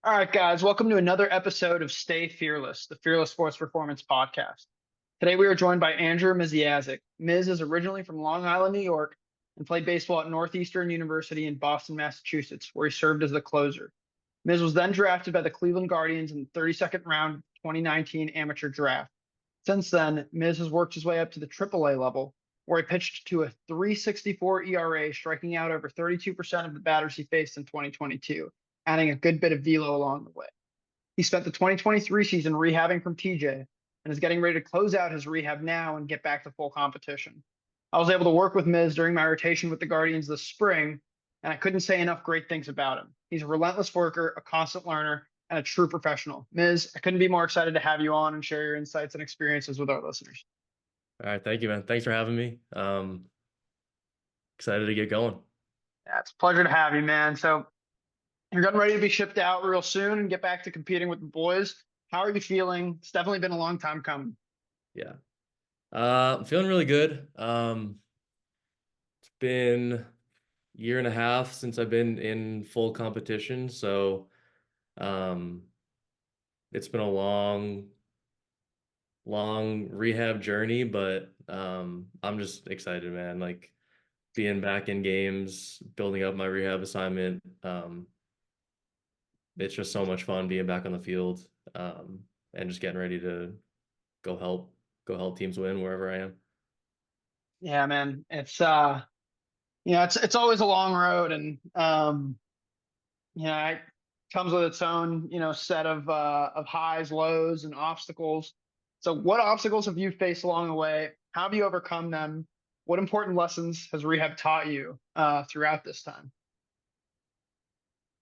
All right, guys, welcome to another episode of Stay Fearless, the Fearless Sports Performance Podcast. Today we are joined by Andrew Misiaszek. Miz is originally from Long Island, New York, and played baseball at Northeastern University in Boston, Massachusetts, where he served as the closer. Miz was then drafted by the Cleveland Guardians in the 32nd round of 2019 amateur draft. Since then, Miz has worked his way up to the AAA level, where he pitched to a 3.64 ERA, striking out over 32% of the batters he faced in 2022, adding a good bit of velo along the way. He spent the 2023 season rehabbing from TJ and is getting ready to close out his rehab now and get back to full competition. I was able to work with Miz during my rotation with the Guardians this spring, and I couldn't say enough great things about him. He's a relentless worker, a constant learner, and a true professional. Miz, I couldn't be more excited to have you on and share your insights and experiences with our listeners. All right, thank you, man. Thanks for having me. Excited to get going. Yeah, it's a pleasure to have you, man. So you're getting ready to be shipped out real soon and get back to competing with the boys. How are you feeling? It's definitely been a long time coming. Yeah. I'm feeling really good. It's been a year and a half since I've been in full competition, so um, it's been a long rehab journey, but I'm just excited, man. Like being back in games, building up my rehab assignment. It's just so much fun being back on the field, and just getting ready to go help teams win wherever I am. Yeah, man. It's always a long road, and it comes with its own, set of highs, lows, and obstacles. So what obstacles have you faced along the way? How have you overcome them? What important lessons has rehab taught you throughout this time?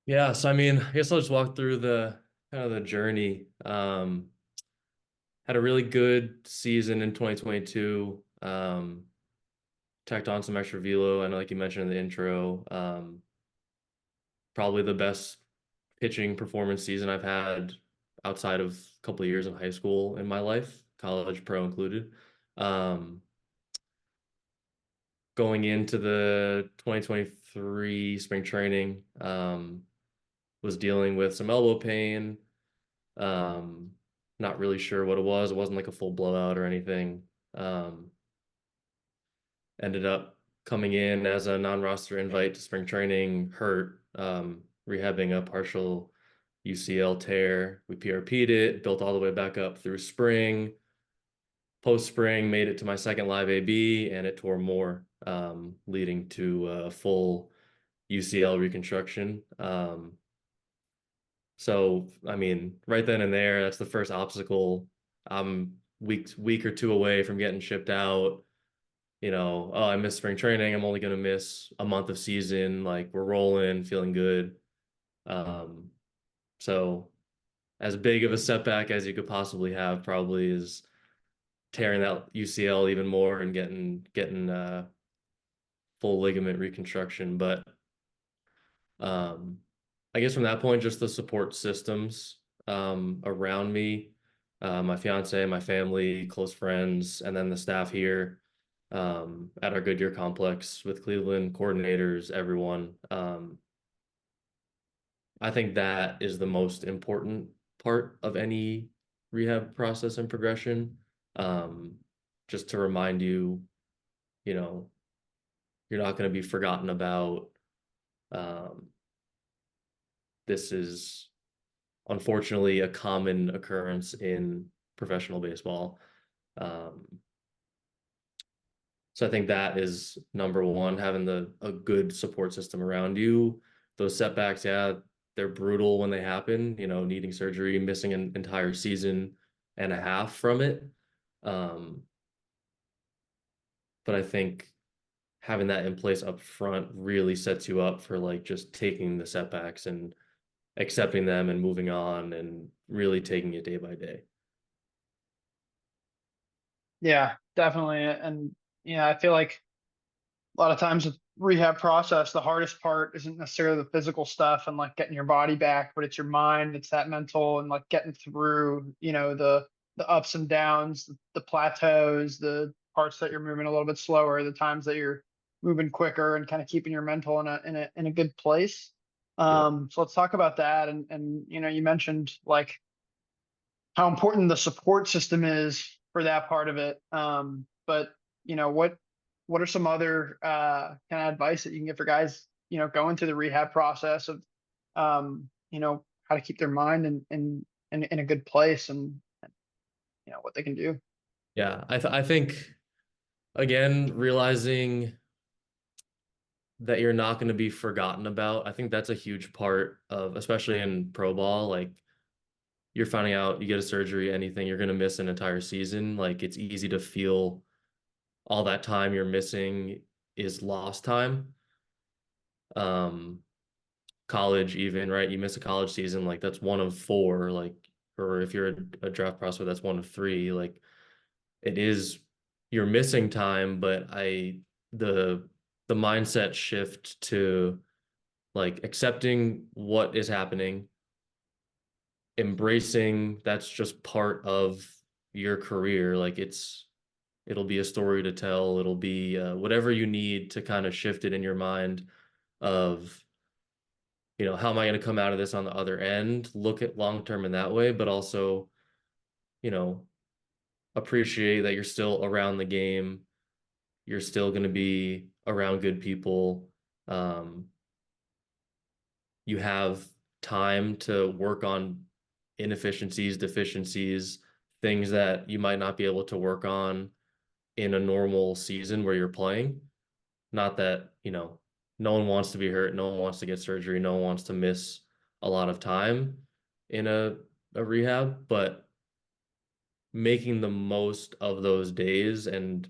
Yeah, so I mean, I guess I'll just walk through the kind of the journey. Had a really good season in 2022. Tacked on some extra velo. I know, like you mentioned in the intro, probably the best pitching performance season I've had outside of a couple of years of high school in my life, college pro included. Um, Going into the 2023 spring training, was dealing with some elbow pain. Um, Not really sure what it was. It wasn't like a full blowout or anything. Ended up coming in as a non-roster invite to spring training, hurt, rehabbing a partial UCL tear. We PRP'd it, built all the way back up through spring. Post spring, made it to my second live AB, and it tore more, leading to a full UCL reconstruction. So, I mean, right then and there, that's the first obstacle. I'm week or two away from getting shipped out. Oh, I missed spring training. I'm only going to miss a month of season. Like we're rolling, feeling good. Um, so as big of a setback as you could possibly have probably is tearing that UCL even more and getting full ligament reconstruction. But um, I guess from that point, just the support systems around me, my fiance, my family, close friends, and then the staff here at our Goodyear complex with Cleveland coordinators, everyone. I think that is the most important part of any rehab process and progression. Um, just to remind you, you know, you're not going to be forgotten about. Um, this is unfortunately a common occurrence in professional baseball. Um, so I think that is number one, having a good support system around you. Those setbacks, yeah, they're brutal when they happen, needing surgery, missing an entire season and a half from it. Um, but I think having that in place up front really sets you up for like just taking the setbacks and accepting them and moving on and really taking it day by day. Yeah, definitely. And I feel like a lot of times with rehab process, the hardest part isn't necessarily the physical stuff and like getting your body back, but it's your mind, it's that mental and like getting through, the ups and downs, the plateaus, the parts that you're moving a little bit slower, the times that you're moving quicker and kind of keeping your mental in a good place. Yep. So let's talk about that. And you mentioned like how important the support system is for that part of it. But what are some other kind of advice that you can give for guys, going through the rehab process of, how to keep their mind in a good place and what they can do. Yeah, I think again, realizing that you're not going to be forgotten about. I think that's a huge part of, especially in pro ball, like you're finding out you get a surgery, anything, you're going to miss an entire season. Like it's easy to feel all that time you're missing is lost time. Um, College even, right? You miss a college season, like that's one of four, like, or if you're a draft prospect, that's one of three. Like it is, you're missing time, but the the mindset shift to like accepting what is happening, embracing that's just part of your career. Like it'll be a story to tell. It'll be whatever you need to kind of shift it in your mind of, how am I going to come out of this on the other end? Look at long term in that way, but also, you know, appreciate that you're still around the game. You're still going to be around good people. Um, you have time to work on inefficiencies, deficiencies, things that you might not be able to work on in a normal season where you're playing. Not that, no one wants to be hurt, no one wants to get surgery, no one wants to miss a lot of time in a rehab, but making the most of those days and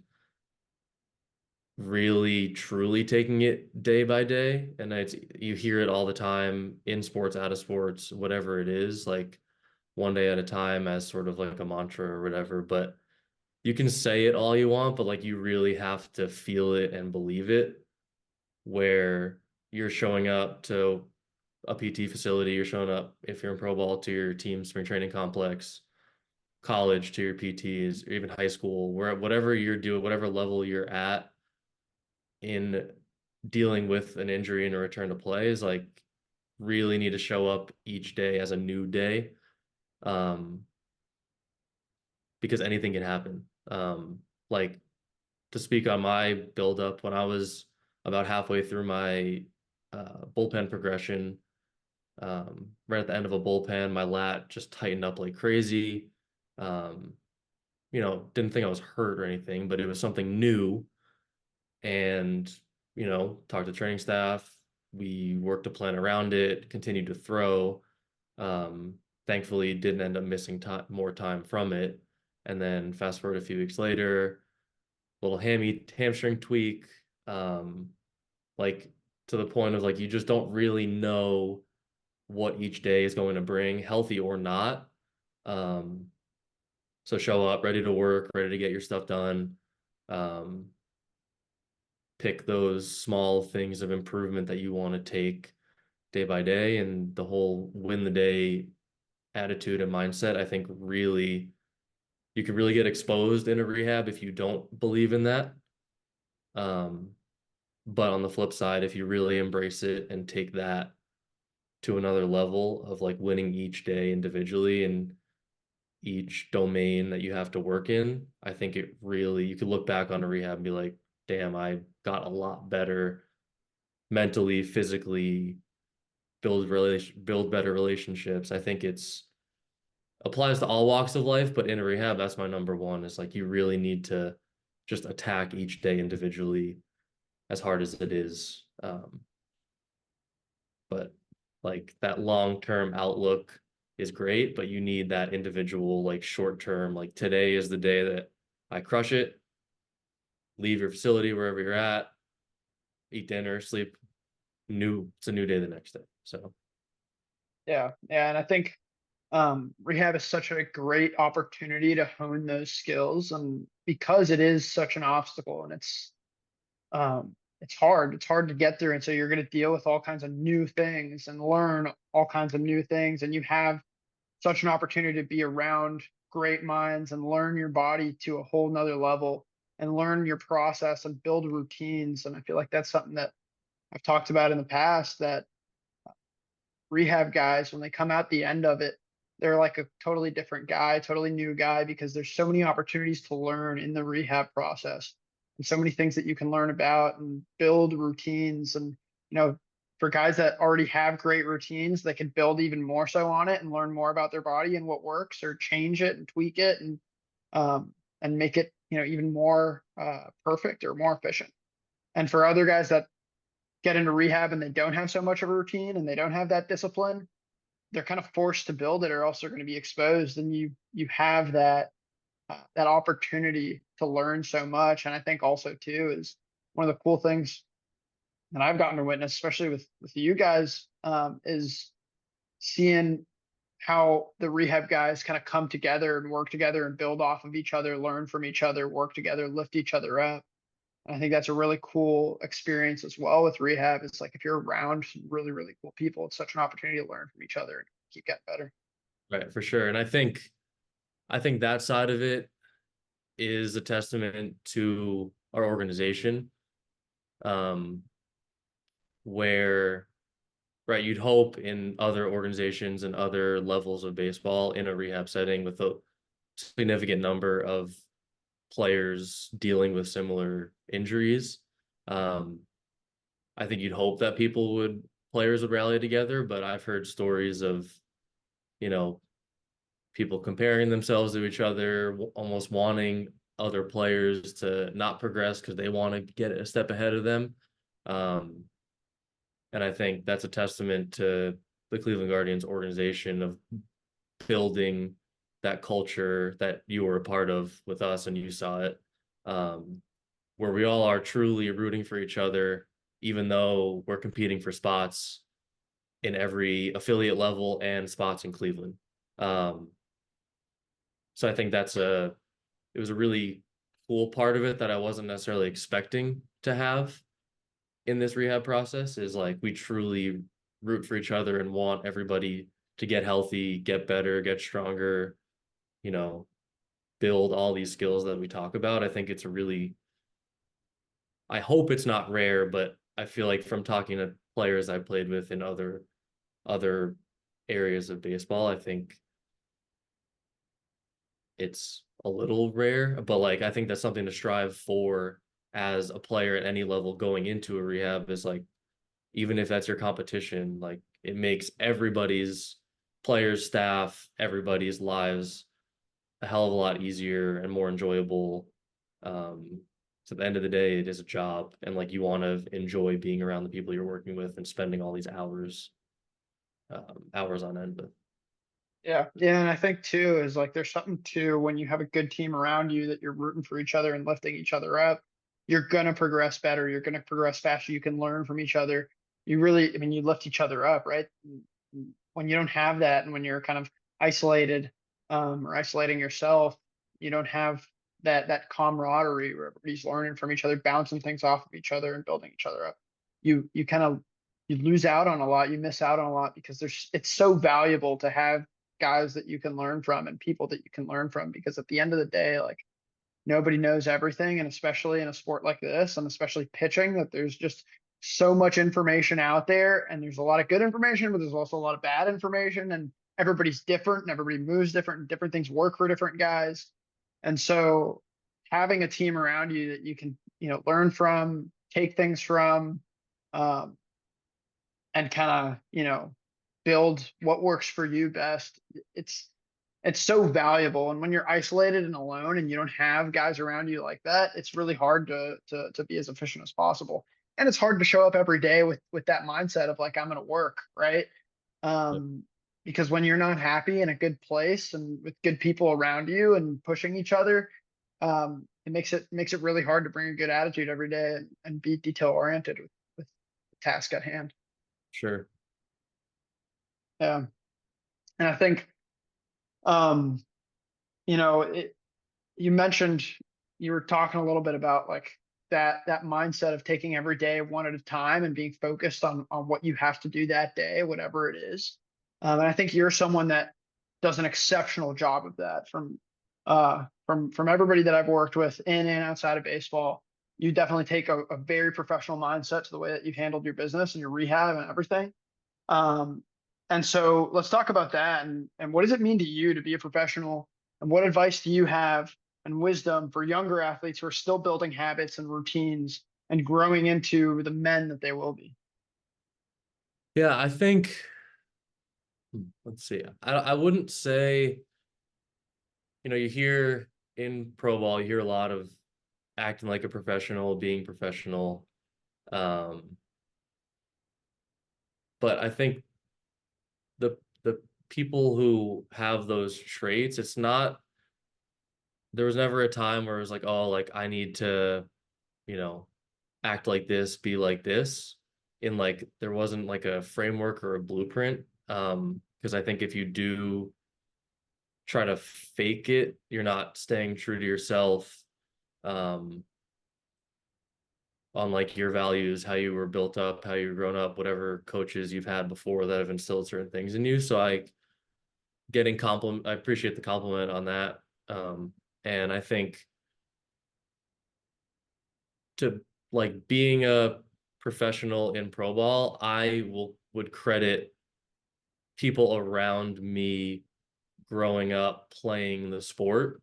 really truly taking it day by day. And you hear it all the time in sports, out of sports, whatever it is, like one day at a time as sort of like a mantra or whatever. But you can say it all you want, but like you really have to feel it and believe it, where you're showing up to a PT facility, you're showing up if you're in pro ball to your team spring training complex, college to your PTs, or even high school, where whatever you're doing, whatever level you're at in dealing with an injury and a return to play is like really need to show up each day as a new day. Um, because anything can happen. Like to speak on my buildup, when I was about halfway through my bullpen progression, right at the end of a bullpen, my lat just tightened up like crazy. Um, didn't think I was hurt or anything, but it was something new. And, talked to training staff. We worked a plan around it, continued to throw. Um, Thankfully, didn't end up missing more time from it. And then fast forward a few weeks later, little hamstring tweak, like to the point of like you just don't really know what each day is going to bring, healthy or not. Um, so show up ready to work, ready to get your stuff done. Um, Pick those small things of improvement that you want to take day by day, and the whole win the day attitude and mindset, I think really you could really get exposed in a rehab if you don't believe in that. Um, but on the flip side, if you really embrace it and take that to another level of like winning each day individually and each domain that you have to work in, I think it really, you could look back on a rehab and be like, damn, I got a lot better mentally, physically, build better relationships. I think it's applies to all walks of life, but in a rehab, that's my number one. Is like you really need to just attack each day individually as hard as it is. But like that long-term outlook is great, but you need that individual, like short-term, like today is the day that I crush it, leave your facility wherever you're at, eat dinner, sleep, it's a new day the next day. So Yeah, and I think rehab is such a great opportunity to hone those skills, and because it is such an obstacle, and it's hard to get through, and so you're going to deal with all kinds of new things and learn all kinds of new things, and you have such an opportunity to be around great minds and learn your body to a whole nother level and learn your process and build routines. And I feel like that's something that I've talked about in the past, that rehab guys, when they come out the end of it, they're like a totally different guy, totally new guy, because there's so many opportunities to learn in the rehab process and so many things that you can learn about and build routines. And, for guys that already have great routines, they can build even more so on it and learn more about their body and what works, or change it and tweak it and make it, even more perfect or more efficient. And for other guys that get into rehab and they don't have so much of a routine and they don't have that discipline, they're kind of forced to build it, or else they're going to be exposed. And you have that opportunity to learn so much. And I think also too is one of the cool things that I've gotten to witness, especially with you guys, is seeing how the rehab guys kind of come together and work together and build off of each other, learn from each other, work together, lift each other up. And I think that's a really cool experience as well with rehab. It's like if you're around some really, really cool people, it's such an opportunity to learn from each other and keep getting better. Right, for sure. And I think that side of it is a testament to our organization, um, where, right, you'd hope in other organizations and other levels of baseball in a rehab setting with a significant number of players dealing with similar injuries. Um, I think you'd hope that players would rally together, but I've heard stories of, you know, people comparing themselves to each other, almost wanting other players to not progress because they want to get a step ahead of them. Um, and I think that's a testament to the Cleveland Guardians organization of building that culture that you were a part of with us and you saw it, where we all are truly rooting for each other, even though we're competing for spots in every affiliate level and spots in Cleveland. So I think it was a really cool part of it that I wasn't necessarily expecting to have in this rehab process, is like we truly root for each other and want everybody to get healthy, get better, get stronger, you know, build all these skills that we talk about. I think I hope it's not rare, but I feel like from talking to players I played with in other areas of baseball, I think it's a little rare, but like I think that's something to strive for as a player at any level going into a rehab, is like, even if that's your competition, like it makes everybody's players, staff, everybody's lives a hell of a lot easier and more enjoyable. So at the end of the day, it is a job, and like you want to enjoy being around the people you're working with and spending all these hours on end with. Yeah. Yeah. And I think too is like there's something to when you have a good team around you that you're rooting for each other and lifting each other up, you're gonna progress better. You're gonna progress faster. You can learn from each other. You lift each other up, right? When you don't have that, and when you're kind of isolated, or isolating yourself, you don't have that camaraderie where everybody's learning from each other, bouncing things off of each other and building each other up. You kind of you lose out on a lot. You miss out on a lot because it's so valuable to have guys that you can learn from and people that you can learn from, because at the end of the day, like nobody knows everything. And especially in a sport like this, and especially pitching, that there's just so much information out there, and there's a lot of good information, but there's also a lot of bad information, and everybody's different and everybody moves different and different things work for different guys. And so having a team around you that you can, learn from, take things from, um, and kind of, build what works for you best. It's so valuable. And when you're isolated and alone and you don't have guys around you like that, it's really hard to be as efficient as possible. And it's hard to show up every day with that mindset of like, I'm going to work, right? Because when you're not happy in a good place and with good people around you and pushing each other, it makes it really hard to bring a good attitude every day and be detail oriented with the task at hand. Sure. Yeah. And I think, um, you mentioned, you were talking a little bit about like that mindset of taking every day one at a time and being focused on what you have to do that day, whatever it is. And I think you're someone that does an exceptional job of that. From everybody that I've worked with in and outside of baseball, you definitely take a very professional mindset to the way that you've handled your business and your rehab and everything. Um, And so let's talk about that and what does it mean to you to be a professional, and what advice do you have and wisdom for younger athletes who are still building habits and routines and growing into the men that they will be? Yeah, I think, let's see. I wouldn't say, you hear in pro ball, you hear a lot of acting like a professional, being professional. Um, but I think the people who have those traits, it's not, there was never a time where it was like, oh, like I need to, you know, act like this, be like this. In like there wasn't like a framework or a blueprint. Because I think if you do try to fake it, you're not staying true to yourself, um, on like your values, how you were built up, how you've grown up, whatever coaches you've had before that have instilled certain things in you. So I appreciate the compliment on that. And I think to like being a professional in pro ball, would credit people around me growing up playing the sport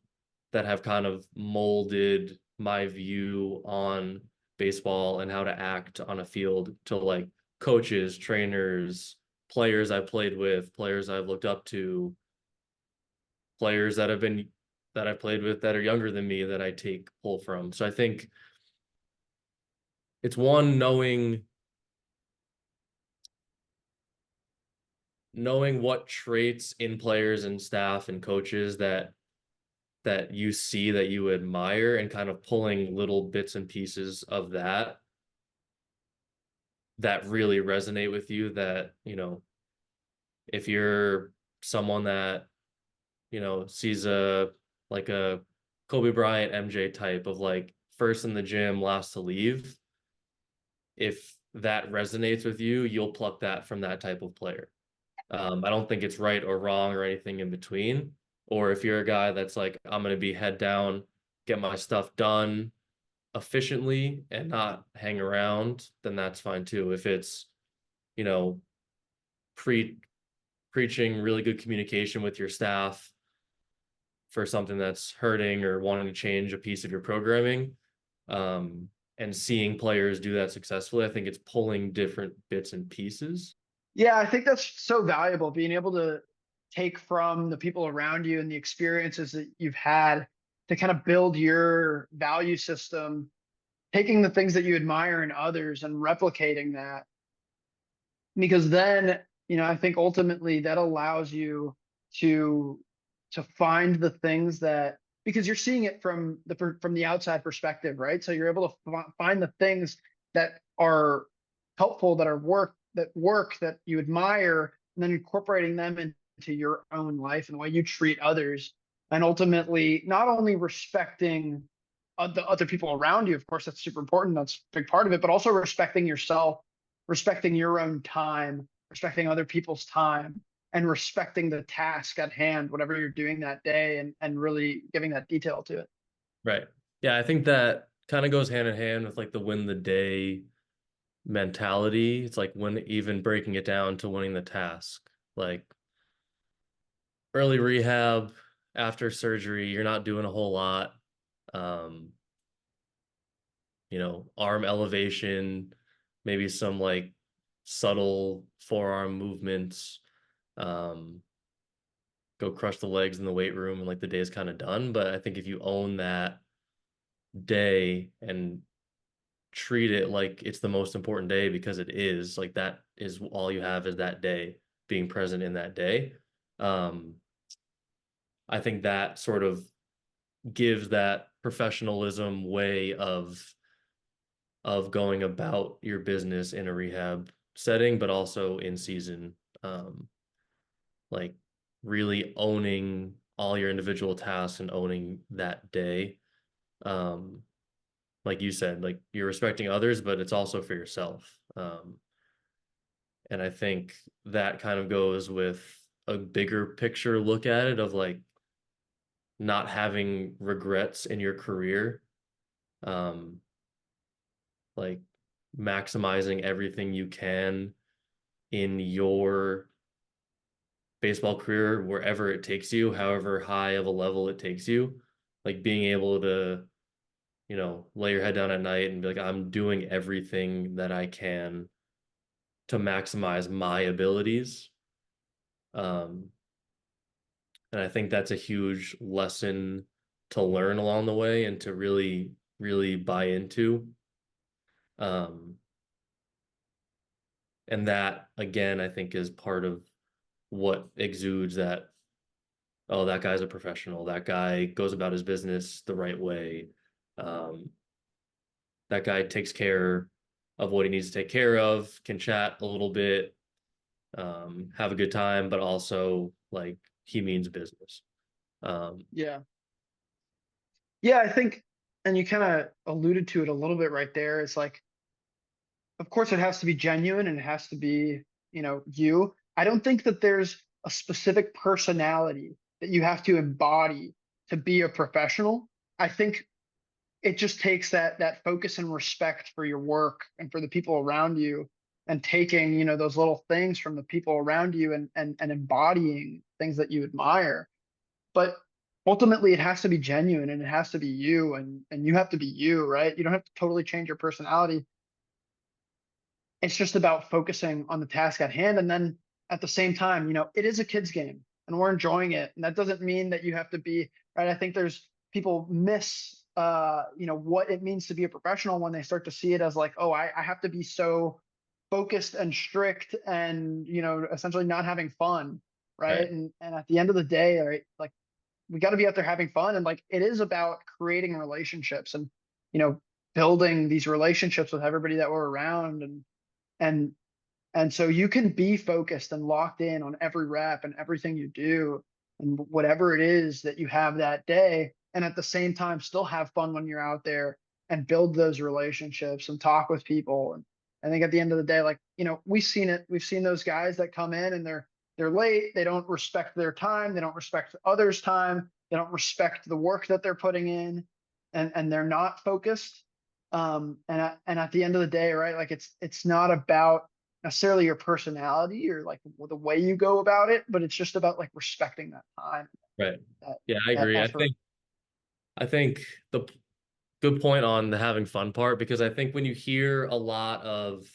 that have kind of molded my view on baseball and how to act on a field to like coaches, trainers, players I've played with, players I've looked up to, players that I've played with that are younger than me that I take pull from. So I think it's one knowing what traits in players and staff and coaches that you see that you admire and kind of pulling little bits and pieces of that really resonate with you, that if you're someone that sees a Kobe Bryant MJ type of like first in the gym last to leave, if that resonates with you, you'll pluck that from that type of player. I don't think it's right or wrong or anything in between. Or if you're a guy that's like, I'm going to be head down, get my stuff done efficiently and not hang around, then that's fine too. If it's, you know, pre preaching really good communication with your staff for something that's hurting or wanting to change a piece of your programming, and seeing players do that successfully, I think it's pulling different bits and pieces. Yeah, I think that's so valuable, being able to take from the people around you and the experiences that you've had to kind of build your value system, taking the things that you admire in others and replicating that. Because then, I think ultimately that allows you to find the things that, because you're seeing it from the outside perspective, right? So you're able to find the things that are helpful, that you admire, and then incorporating them into your own life and the way you treat others, and ultimately not only respecting the other people around you. Of course, that's super important. That's a big part of it, but also respecting yourself, respecting your own time, respecting other people's time, and respecting the task at hand, whatever you're doing that day, and really giving that detail to it. Right. Yeah, I think that kind of goes hand in hand with like the win the day mentality. It's like when even breaking it down to winning the task. Like early rehab, after surgery, you're not doing a whole lot. Um, arm elevation, maybe some like subtle forearm movements, um, go crush the legs in the weight room and like the day is kind of done. But I think if you own that day and treat it like it's the most important day, because it is, like that is all you have is that day, being present in that day. Um, I think that sort of gives that professionalism way of going about your business in a rehab setting, but also in season. Like really owning all your individual tasks and owning that day. Um, like you said, like you're respecting others, but it's also for yourself. And I think that kind of goes with a bigger picture look at it of like not having regrets in your career. Um, like maximizing everything you can in your baseball career, wherever it takes you, however high of a level it takes you, like being able to, lay your head down at night and be like, I'm doing everything that I can to maximize my abilities. Um, and I think that's a huge lesson to learn along the way and to really, really buy into. Um, and that again, I think is part of what exudes that, oh, that guy's a professional. That guy goes about his business the right way. Um, that guy takes care of what he needs to take care of, can chat a little bit, have a good time, but also like he means business. Yeah. Yeah, I think, and you kind of alluded to it a little bit right there. It's like, of course, it has to be genuine and it has to be, you. I don't think that there's a specific personality that you have to embody to be a professional. I think it just takes that focus and respect for your work and for the people around you, and taking, those little things from the people around you, and embodying things that you admire. But ultimately it has to be genuine and it has to be you, and you have to be you, right? You don't have to totally change your personality. It's just about focusing on the task at hand. And then at the same time, it is a kid's game and we're enjoying it. And that doesn't mean that you have to be, right. I think there's people miss, what it means to be a professional when they start to see it as like, oh, I have to be so focused and strict and, essentially not having fun. right. Right. And at the end of the day, right, like we got to be out there having fun. And like, it is about creating relationships and, you know, building these relationships with everybody that we're around. And and so you can be focused and locked in on every rep and everything you do and whatever it is that you have that day, and at the same time still have fun when you're out there and build those relationships and talk with people. And I think at the end of the day, like, we've seen those guys that come in and they're late, they don't respect their time, they don't respect others' time, they don't respect the work that they're putting in, and they're not focused. And at the end of the day, right, like it's not about necessarily your personality or like the way you go about it, but it's just about like respecting that time, Right. that Yeah, I that agree. I effort. think I think the good point on the having fun part, because I think when you hear a lot of,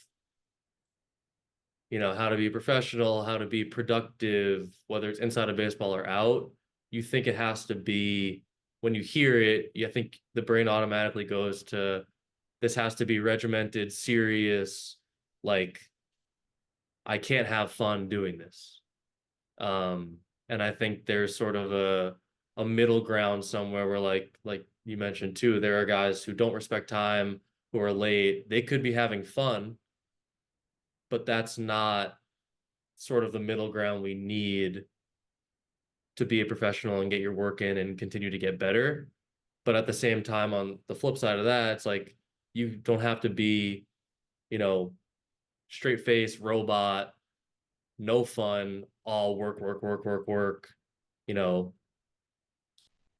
how to be professional, how to be productive, whether it's inside of baseball or out, you think it has to be, when you hear it, you think the brain automatically goes to, this has to be regimented, serious, like I can't have fun doing this. And I think there's sort of a middle ground somewhere where like you mentioned too, there are guys who don't respect time, who are late. They could be having fun, but that's not sort of the middle ground we need to be a professional and get your work in and continue to get better. But at the same time, on the flip side of that, it's like you don't have to be, you know, straight face robot, no fun, all work, work, work, work, work, you know,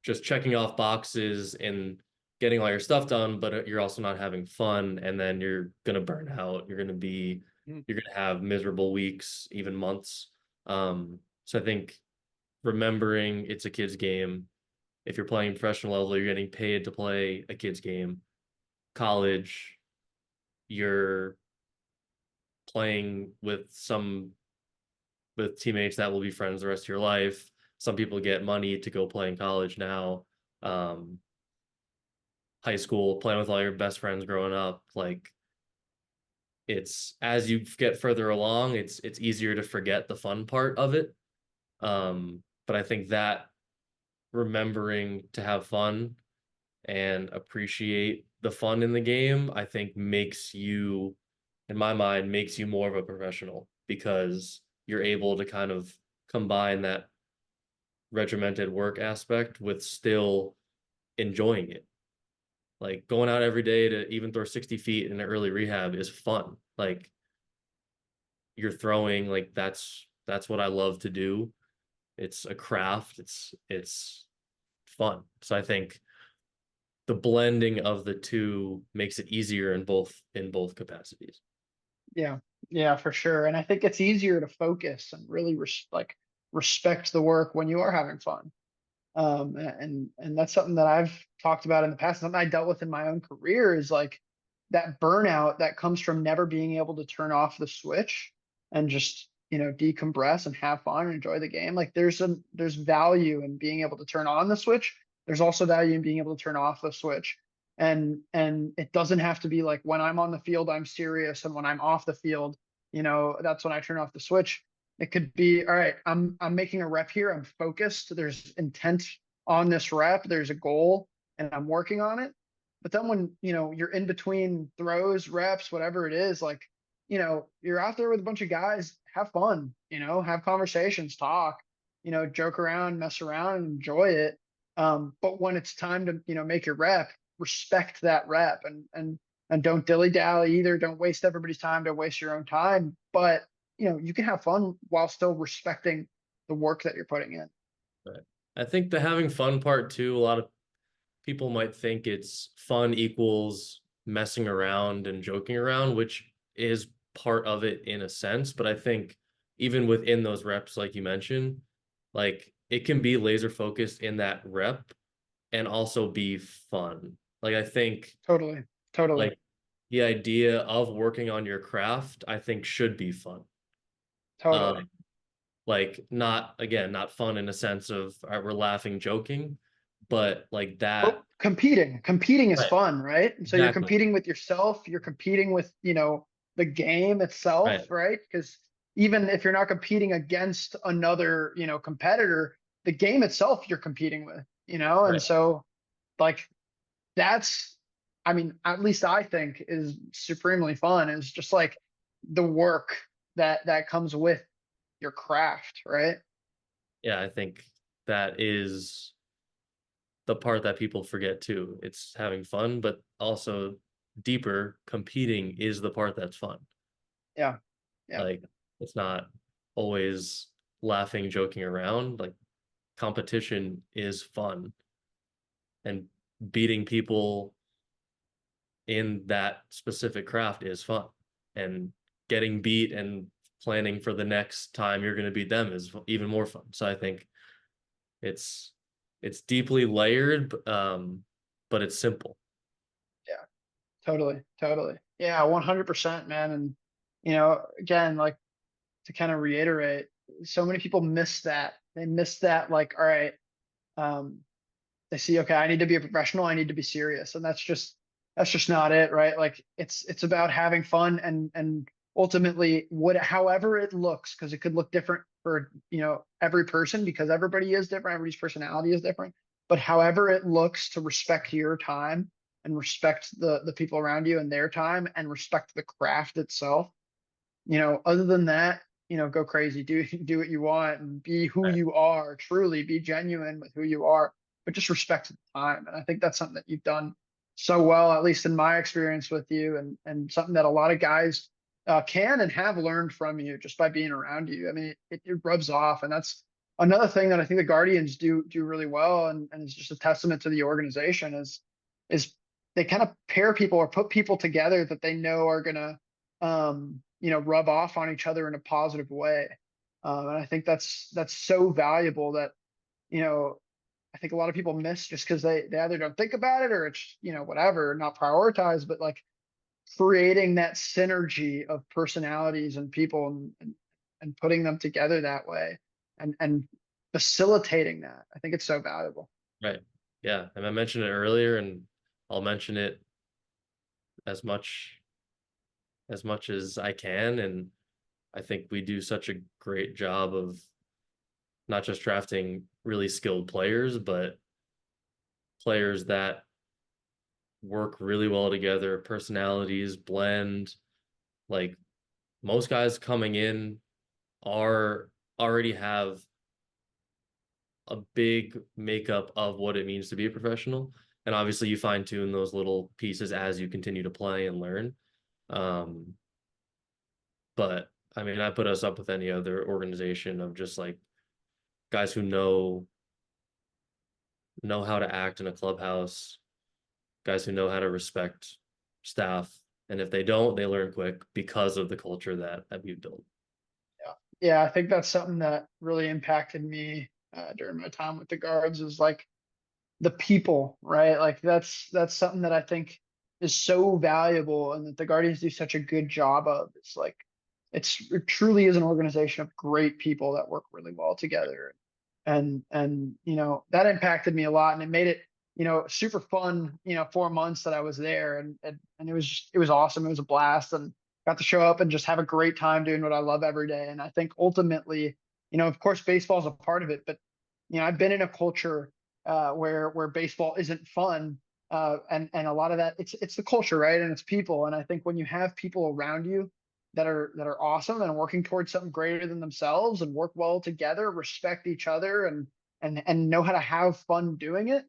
just checking off boxes and getting all your stuff done, but you're also not having fun. And then you're going to burn out. Mm. You're going to have miserable weeks, even months. So I think remembering it's a kid's game. If you're playing professional level, you're getting paid to play a kid's game. College, you're playing with teammates that will be friends the rest of your life. Some people get money to go play in college now. Um, High school, playing with all your best friends growing up, like it's as you get further along, it's easier to forget the fun part of it. But I think that remembering to have fun and appreciate the fun in the game, I think makes you, in my mind, makes you more of a professional because you're able to kind of combine that regimented work aspect with still enjoying it. Like going out every day to even throw 60 feet in an early rehab is fun. Like you're throwing, like that's what I love to do. It's a craft. It's fun. So I think the blending of the two makes it easier in both capacities. Yeah, yeah, for sure. And I think it's easier to focus and really like respect the work when you are having fun. And that's something that I've talked about in the past, something I dealt with in my own career is like that burnout that comes from never being able to turn off the switch and just, decompress and have fun and enjoy the game. Like there's value in being able to turn on the switch. There's also value in being able to turn off the switch. And it doesn't have to be like when I'm on the field, I'm serious, and when I'm off the field, that's when I turn off the switch. It could be, all right, I'm making a rep here. I'm focused. There's intent on this rep. There's a goal and I'm working on it. But then when, you're in between throws, reps, whatever it is, like, you're out there with a bunch of guys, have fun, have conversations, talk, joke around, mess around, and enjoy it. But when it's time to, make your rep, respect that rep and don't dilly dally either. Don't waste everybody's time. Don't waste your own time. But you can have fun while still respecting the work that you're putting in. Right. I think the having fun part too, a lot of people might think it's fun equals messing around and joking around, which is part of it in a sense. But I think even within those reps, like you mentioned, like it can be laser focused in that rep and also be fun. Like I think Totally. like the idea of working on your craft, I think should be fun. Totally. Like not fun in a sense of we're laughing, joking, but like that. But competing is Right. fun, right? So you're Exactly. competing with yourself, you're competing with, the game itself, Right. right? Because even if you're not competing against another, competitor, the game itself you're competing with, and Right. so like that's, I mean, at least I think is supremely fun is just like the work that comes with your craft, right? Yeah, I think that is the part that people forget too. It's having fun, but also deeper competing is the part that's fun. Yeah. Yeah. Like it's not always laughing, joking around. Like competition is fun, and beating people in that specific craft is fun. And getting beat and planning for the next time you're going to beat them is even more fun. So I think it's it's deeply layered, but it's simple. Yeah. Totally. Totally. Yeah, 100%, man. And again, like to kind of reiterate, so many people miss that. They miss that, like, all right, um, they see, okay, I need to be a professional, I need to be serious. And that's just not it, right? Like it's about having fun and ultimately however it looks, because it could look different for every person because everybody is different, everybody's personality is different. But however it looks, to respect your time and respect the people around you and their time and respect the craft itself. Other than that, go crazy, do what you want and be who Right. you are, truly be genuine with who you are, but just respect the time. And I think that's something that you've done so well, at least in my experience with you, and something that a lot of guys can and have learned from you just by being around you. I mean, it rubs off, and that's another thing that I think the Guardians do really well, and it's just a testament to the organization is they kind of pair people or put people together that they know are gonna rub off on each other in a positive way. And I think that's so valuable that, you know, I think a lot of people miss just because they either don't think about it or it's, whatever, not prioritized, but like creating that synergy of personalities and people and putting them together that way and facilitating that. I think it's so valuable. Right. Yeah. And I mentioned it earlier, and I'll mention it as much as I can. And I think we do such a great job of not just drafting really skilled players, but players that work really well together, personalities blend. Like most guys coming in are already have a big makeup of what it means to be a professional. And obviously you fine tune those little pieces as you continue to play and learn. Um, but I mean, I put us up with any other organization of just like guys who know how to act in a clubhouse, guys who know how to respect staff. And if they don't, they learn quick because of the culture that we've built. Yeah. Yeah, I think that's something that really impacted me during my time with the guards is like the people, right? Like that's something that I think is so valuable and that the Guardians do such a good job of. It's like it truly is an organization of great people that work really well together. And that impacted me a lot and it made it, super fun, 4 months that I was there and it was awesome. It was a blast and got to show up and just have a great time doing what I love every day. And I think ultimately, of course baseball is a part of it, but I've been in a culture where baseball isn't fun, and a lot of that it's the culture, right? And it's people. And I think when you have people around you that are awesome and working towards something greater than themselves and work well together, respect each other, and know how to have fun doing it,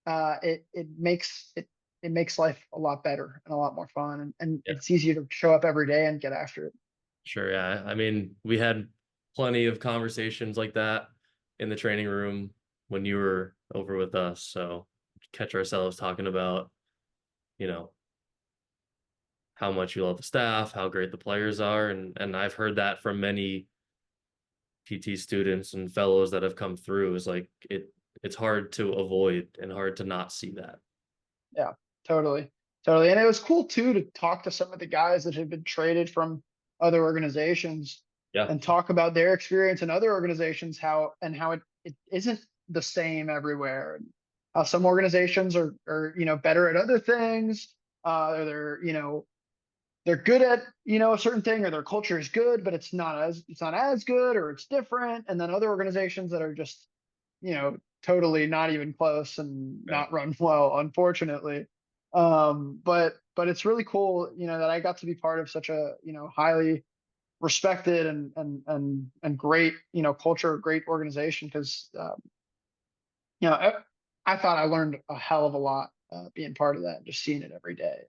it makes life a lot better and a lot more fun, and Yeah, it's easier to show up every day and get after it. sure. Yeah. I mean, we had plenty of conversations like that in the training room when you were over with us. So catch ourselves talking about, you know, how much you love the staff, how great the players are. And I've heard that from many PT students and fellows that have come through is like it's hard to avoid and hard to not see that. Yeah, totally. Totally. And it was cool too to talk to some of the guys that had been traded from other organizations Yeah. and talk about their experience in other organizations, how it isn't the same everywhere. And how some organizations are better at other things. Or they're good at, a certain thing, or their culture is good, but it's not as good, or it's different. And then other organizations that are just, totally not even close and Right. not run well, unfortunately. But it's really cool, that I got to be part of such a, highly respected and great, culture, great organization. Because you know, I thought I learned a hell of a lot being part of that and just seeing it every day.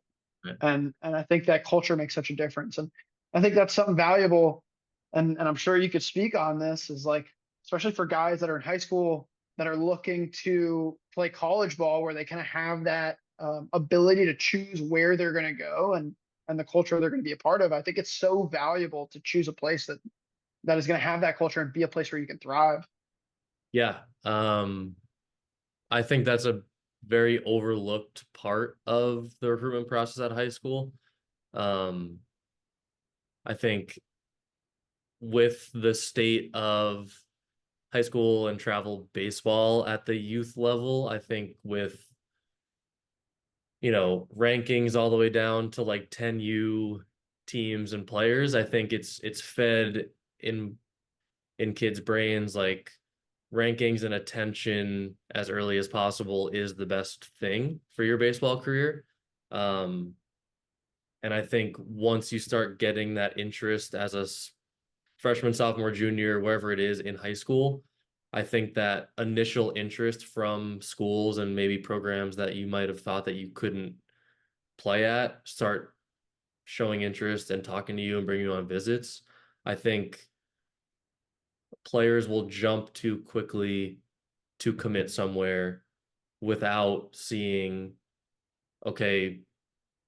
Right. And I think that culture makes such a difference. And I think that's something valuable. And I'm sure you could speak on this is like, especially for guys that are in high school that are looking to play college ball, where they kind of have that ability to choose where they're going to go and the culture they're going to be a part of. I think it's so valuable to choose a place that is going to have that culture and be a place where you can thrive. Yeah. I think that's a very overlooked part of the recruitment process at high school. Um, I think with the state of high school and travel baseball at the youth level, I think with, rankings all the way down to like 10U teams and players, I think it's fed in in kids' brains like rankings and attention as early as possible is the best thing for your baseball career. Um, and I think once you start getting that interest as a freshman, sophomore, junior, wherever it is in high school, I think that initial interest from schools and maybe programs that you might have thought that you couldn't play at start showing interest and talking to you and bringing you on visits. I think players will jump too quickly to commit somewhere without seeing, okay,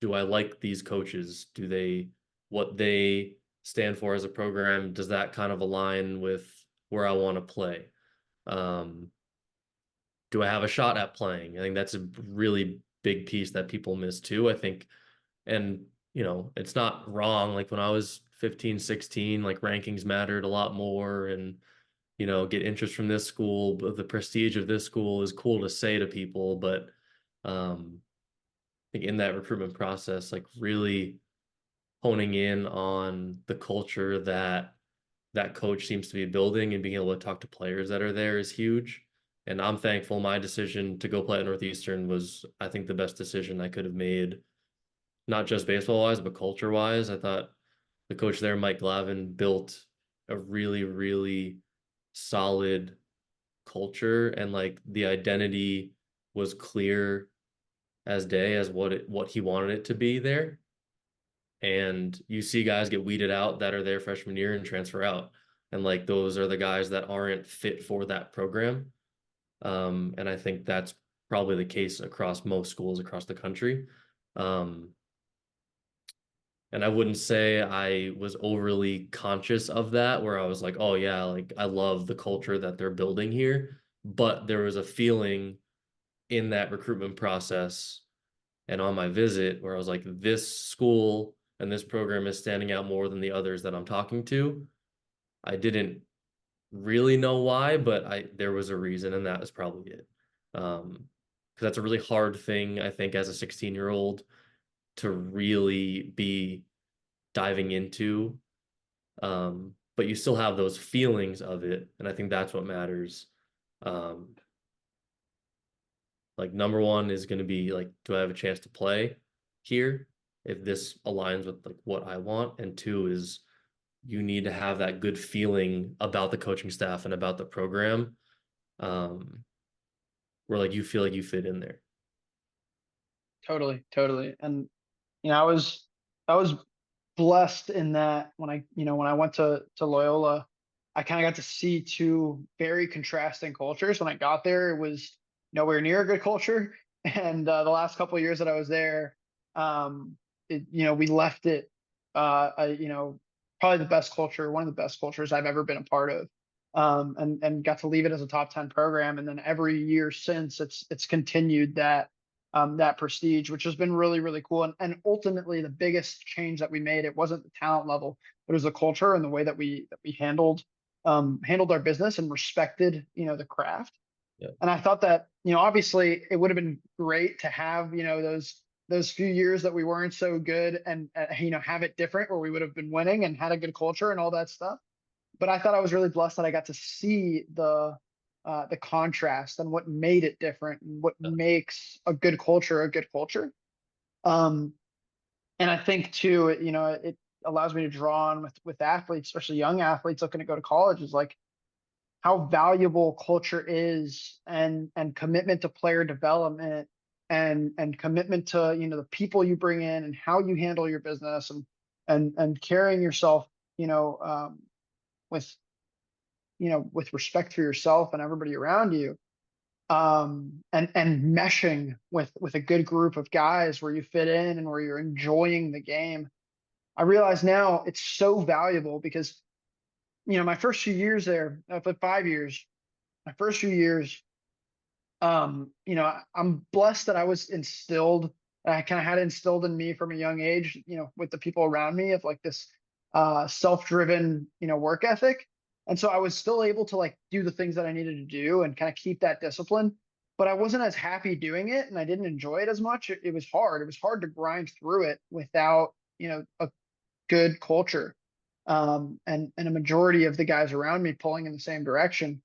do I like these coaches? Do they, what they stand for as a program, does that kind of align with where I want to play? Um, do I have a shot at playing? I think that's a really big piece that people miss too. I think, and it's not wrong. Like when I was 15, 16, like rankings mattered a lot more and get interest from this school, but the prestige of this school is cool to say to people, but um, I think in that recruitment process, like really honing in on the culture that that coach seems to be building and being able to talk to players that are there is huge. And I'm thankful my decision to go play at Northeastern was, I think, the best decision I could have made, not just baseball wise, but culture wise. I thought the coach there, Mike Glavin, built a really, really solid culture and like the identity was clear as day as what he wanted it to be there. And you see guys get weeded out that are there freshman year and transfer out. And like those are the guys that aren't fit for that program. And I think that's probably the case across most schools across the country. Um, And I wouldn't say I was overly conscious of that, where I was like, oh yeah, like I love the culture that they're building here. But there was a feeling in that recruitment process and on my visit where I was like, this school and this program is standing out more than the others that I'm talking to. I didn't really know why, but I there was a reason, and that was probably it. Because that's a really hard thing, I think, as a 16-year-old to really be diving into. But you still have those feelings of it, and I think that's what matters. Um, like number one is going to be like, do I have a chance to play here? If this aligns with like what I want, and two is you need to have that good feeling about the coaching staff and about the program, um, where like you feel like you fit in there. Totally, totally. And I was blessed in that when I went to Loyola, I kind of got to see two very contrasting cultures. When I got there, it was nowhere near a good culture, and the last couple of years that I was there, we left it, probably the best culture, one of the best cultures I've ever been a part of, and got to leave it as a top 10 program. And then every year since, it's continued that prestige, which has been really, really cool. And ultimately, the biggest change that we made, it wasn't the talent level, but it was the culture and the way that we handled our business and respected, the craft. Yeah. And I thought that, obviously, it would have been great to have, those few years that we weren't so good, and have it different where we would have been winning and had a good culture and all that stuff. But I thought I was really blessed that I got to see the contrast and what made it different and what makes a good culture a good culture. Um, and I think too, it allows me to draw on with athletes, especially young athletes looking to go to college, is like how valuable culture is, and commitment to player development, and commitment to the people you bring in and how you handle your business, and carrying yourself, with with respect for yourself and everybody around you, and meshing with a good group of guys where you fit in and where you're enjoying the game. I realize now it's so valuable because my first few years there, for 5 years, my first few years, I'm blessed that I was instilled, I kind of had instilled in me from a young age, with the people around me, of like this self-driven, work ethic. And so I was still able to like do the things that I needed to do and kind of keep that discipline, but I wasn't as happy doing it, and I didn't enjoy it as much. It was hard. It was hard to grind through it without, a good culture. And a majority of the guys around me pulling in the same direction.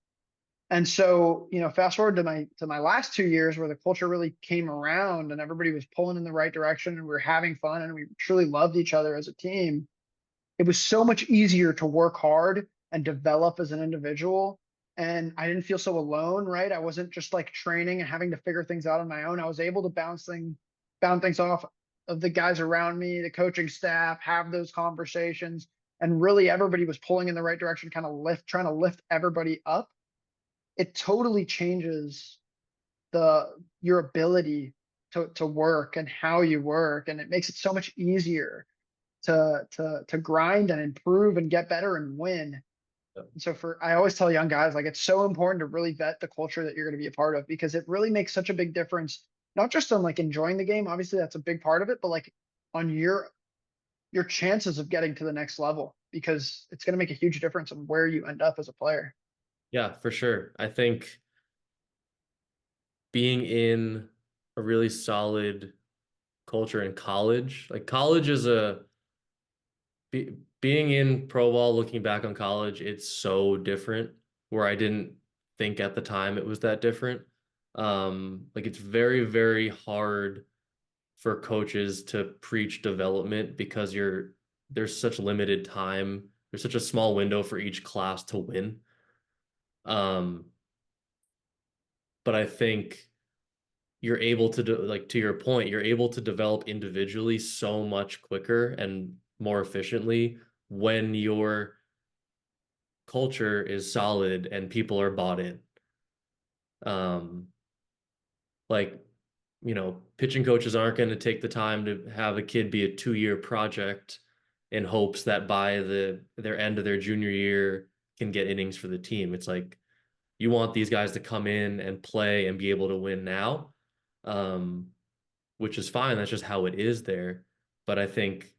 And so, fast forward to my last 2 years where the culture really came around and everybody was pulling in the right direction and we were having fun and we truly loved each other as a team. It was so much easier to work hard and develop as an individual. And I didn't feel so alone, right? I wasn't just like training and having to figure things out on my own. I was able to bounce things off of the guys around me, the coaching staff, have those conversations. And really everybody was pulling in the right direction, kind of trying to lift everybody up. It totally changes your ability to work and how you work, and it makes it so much easier to grind and improve and get better and win. And so I always tell young guys, like, it's so important to really vet the culture that you're going to be a part of, because it really makes such a big difference, not just on like enjoying the game, obviously that's a big part of it, but like on your chances of getting to the next level, because it's going to make a huge difference on where you end up as a player. Yeah, for sure. I think being in a really solid culture in college, like college is being in pro ball, looking back on college, it's so different, where I didn't think at the time it was that different. Like it's very, very hard for coaches to preach development because there's such limited time. There's such a small window for each class to win. Um, but I think you're able to do, like to your point, you're able to develop individually so much quicker and more efficiently when your culture is solid and people are bought in. Um, like pitching coaches aren't going to take the time to have a kid be a 2-year project in hopes that by their end of their junior year can get innings for the team. It's like you want these guys to come in and play and be able to win now, which is fine. That's just how it is there. But I think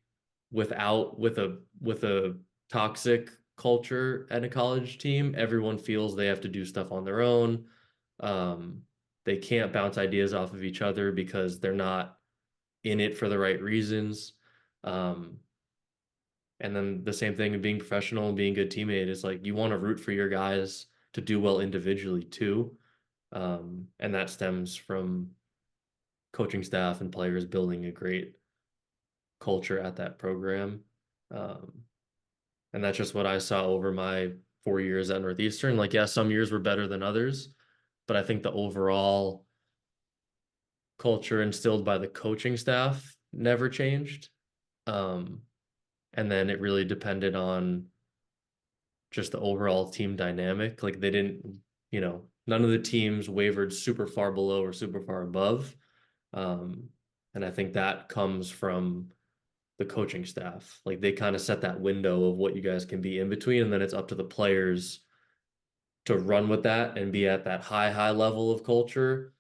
with a toxic culture at a college team, everyone feels they have to do stuff on their own. They can't bounce ideas off of each other because they're not in it for the right reasons. And then the same thing in being professional and being a good teammate is like you want to root for your guys to do well individually too. And that stems from coaching staff and players building a great culture at that program. And that's just what I saw over my 4 years at Northeastern. Like, yeah, some years were better than others, but I think the overall culture instilled by the coaching staff never changed. And then it really depended on just the overall team dynamic. Like they didn't, none of the teams wavered super far below or super far above. And I think that comes from the coaching staff. Like they kind of set that window of what you guys can be in between, and then it's up to the players to run with that and be at that high level of culture.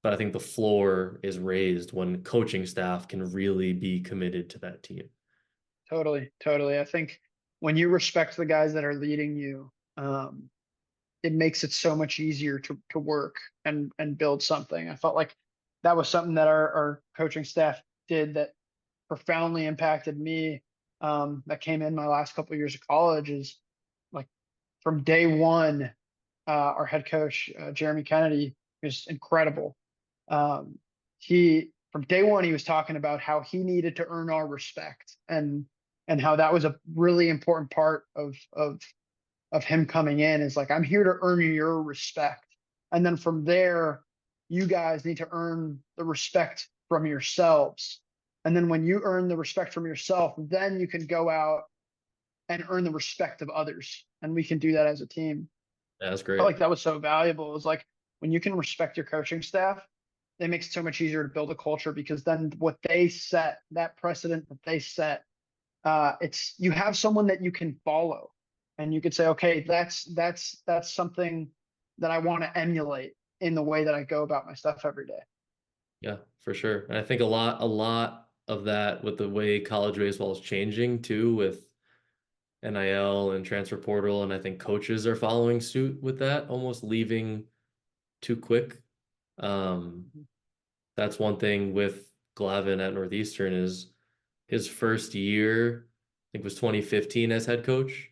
But I think the floor is raised when coaching staff can really be committed to that team. Totally. I think when you respect the guys that are leading you, it makes it so much easier to work and build something. I felt like that was something that our coaching staff did that profoundly impacted me. That came in my last couple of years of college is like from day one, our head coach, Jeremy Kennedy, was incredible. He from day one, he was talking about how he needed to earn our respect and how that was a really important part of him coming in is like, I'm here to earn your respect. And then from there, you guys need to earn the respect from yourselves. And then when you earn the respect from yourself, then you can go out and earn the respect of others. And we can do that as a team. Yeah, that's I great. felt like that was so valuable. It was like when you can respect your coaching staff, it makes it so much easier to build a culture because then what they set, that precedent that they set, it's you have someone that you can follow and you could say, okay, that's something that I want to emulate in the way that I go about my stuff every day. Yeah, for sure. And I think a lot of that with the way college baseball is changing too, with NIL and transfer portal, and I think coaches are following suit with that, almost leaving too quick. That's one thing with Glavin at Northeastern is his first year, I think was 2015 as head coach,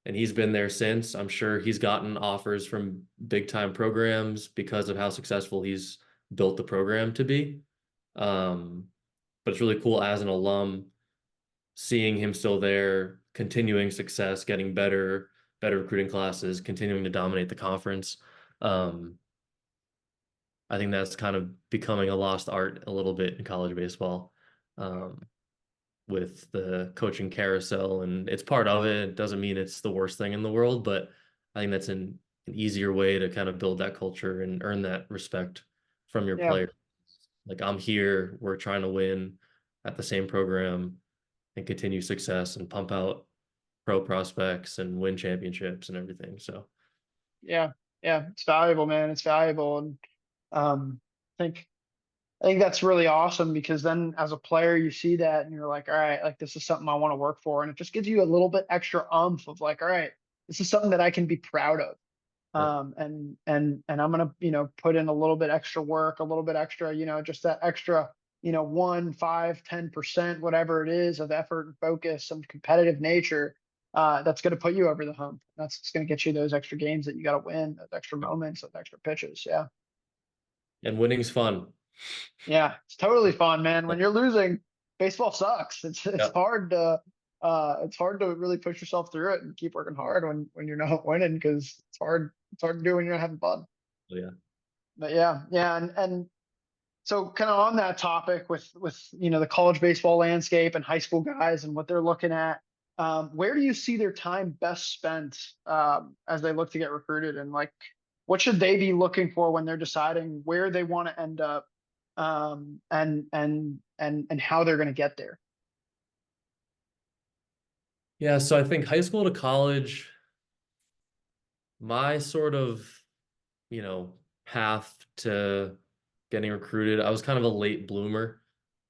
and he's been there since. I'm sure he's gotten offers from big time programs because of how successful he's built the program to be. But it's really cool as an alum seeing him still there, continuing success, getting better recruiting classes, continuing to dominate the conference. I think that's kind of becoming a lost art a little bit in college baseball, with the coaching carousel, and it's part of it. It doesn't mean it's the worst thing in the world, but I think that's an easier way to kind of build that culture and earn that respect from your Yeah. players. Like I'm here, we're trying to win at the same program and continue success and pump out pro prospects and win championships and everything. So Yeah. It's valuable, man. It's valuable. And I think that's really awesome because then as a player, you see that and you're like, all right, like this is something I want to work for. And it just gives you a little bit extra oomph of like, all right, this is something that I can be proud of. yeah, And I'm gonna, put in a little bit extra work, a little bit extra, just that extra, 1, 5, 10%, whatever it is of effort and focus, some competitive nature, that's gonna put you over the hump. That's gonna get you those extra games that you gotta win, those extra moments, those extra pitches. Yeah. and winning's fun. Yeah, it's totally fun, man. When you're losing, baseball sucks. It's Yeah, it's hard to really push yourself through it and keep working hard when you're not winning because it's hard to do when you're not having fun. yeah. But yeah, and so kind of on that topic with the college baseball landscape and high school guys and what they're looking at, where do you see their time best spent as they look to get recruited and like What should they be looking for when they're deciding where they want to end up, and how they're going to get there? Yeah, so I think high school to college, my sort of, you know, path to getting recruited, I was kind of a late bloomer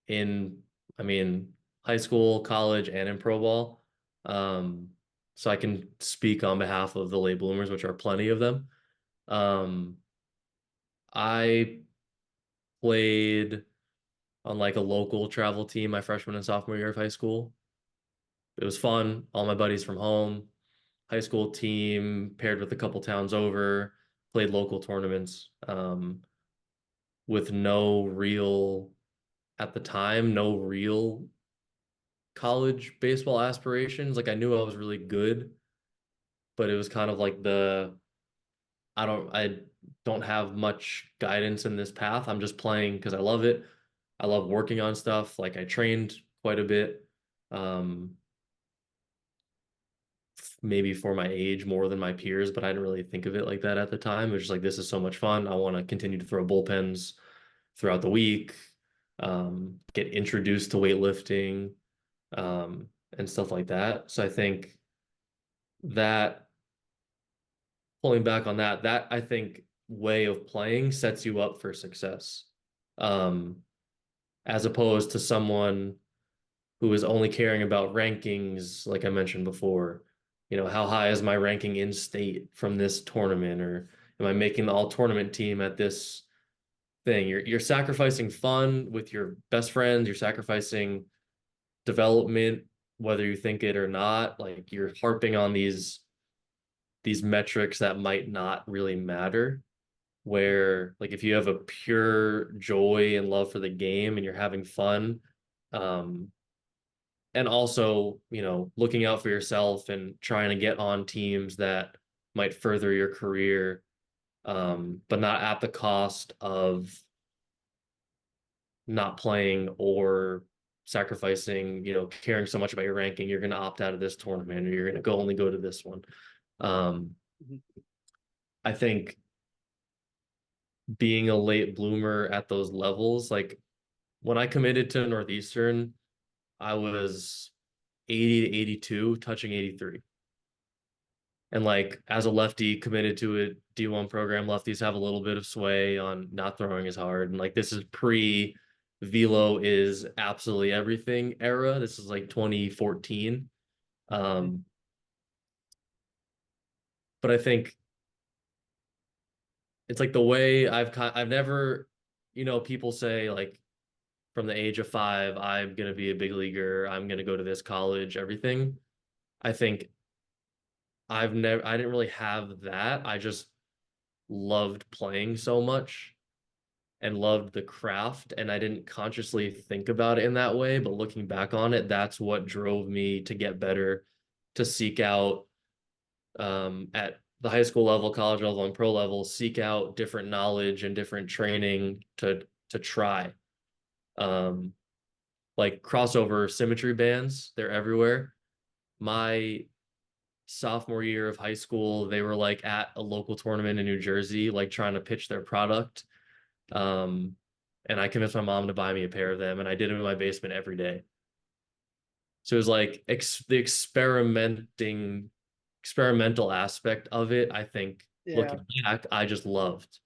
in, I mean, high school, college, and in pro ball. Um, so I can speak on behalf of the late bloomers, which are plenty of them. Um, I played on like a local travel team my freshman and sophomore year of high school. It was fun. All my buddies from home, high school team paired with a couple towns over, played local tournaments, with no real, at the time, no real college baseball aspirations. Like I knew I was really good, but it was kind of like I don't have much guidance in this path. I'm just playing because I love it. I love working on stuff. Like I trained quite a bit. Um, Maybe for my age more than my peers, but I didn't really think of it like that at the time. It was just like, this is so much fun. I want to continue to throw bullpens throughout the week, get introduced to weightlifting, and stuff like that. So I think that pulling back on that, that I think way of playing sets you up for success. Um, as opposed to someone who is only caring about rankings, like I mentioned before. You know, how high is my ranking in state from this tournament, or am I making the all tournament team at this thing? You're sacrificing fun with your best friends, you're sacrificing development, whether you think it or not. Like you're harping on these metrics that might not really matter. Where like if you have a pure joy and love for the game and you're having fun, um, and also, you know, looking out for yourself and trying to get on teams that might further your career, but not at the cost of not playing or sacrificing, you know, caring so much about your ranking, you're going to opt out of this tournament or you're going to go only go to this one. Um, Mhm. I think being a late bloomer at those levels, like when I committed to Northeastern, I was 80 to 82, touching 83. And like as a lefty committed to a D1 program, lefties have a little bit of sway on not throwing as hard. And like this is pre velo is absolutely everything era. This is like 2014. Mhm. Um, but I think it's like the way I've never, you know, people say like from the age of 5, I'm gonna be a big leaguer, I'm gonna go to this college, everything. I think I didn't really have that. I just loved playing so much and loved the craft, and I didn't consciously think about it in that way, but looking back on it, that's what drove me to get better, to seek out, at the high school level, college level, and pro level, seek out different knowledge and different training to try. Um, like crossover symmetry bands, they're everywhere. My sophomore year of high school, they were like at a local tournament in New Jersey, like trying to pitch their product. Um, and I convinced my mom to buy me a pair of them, and I did them in my basement every day. So it was like the experimental aspect of it. I think Yeah. looking back, I just loved.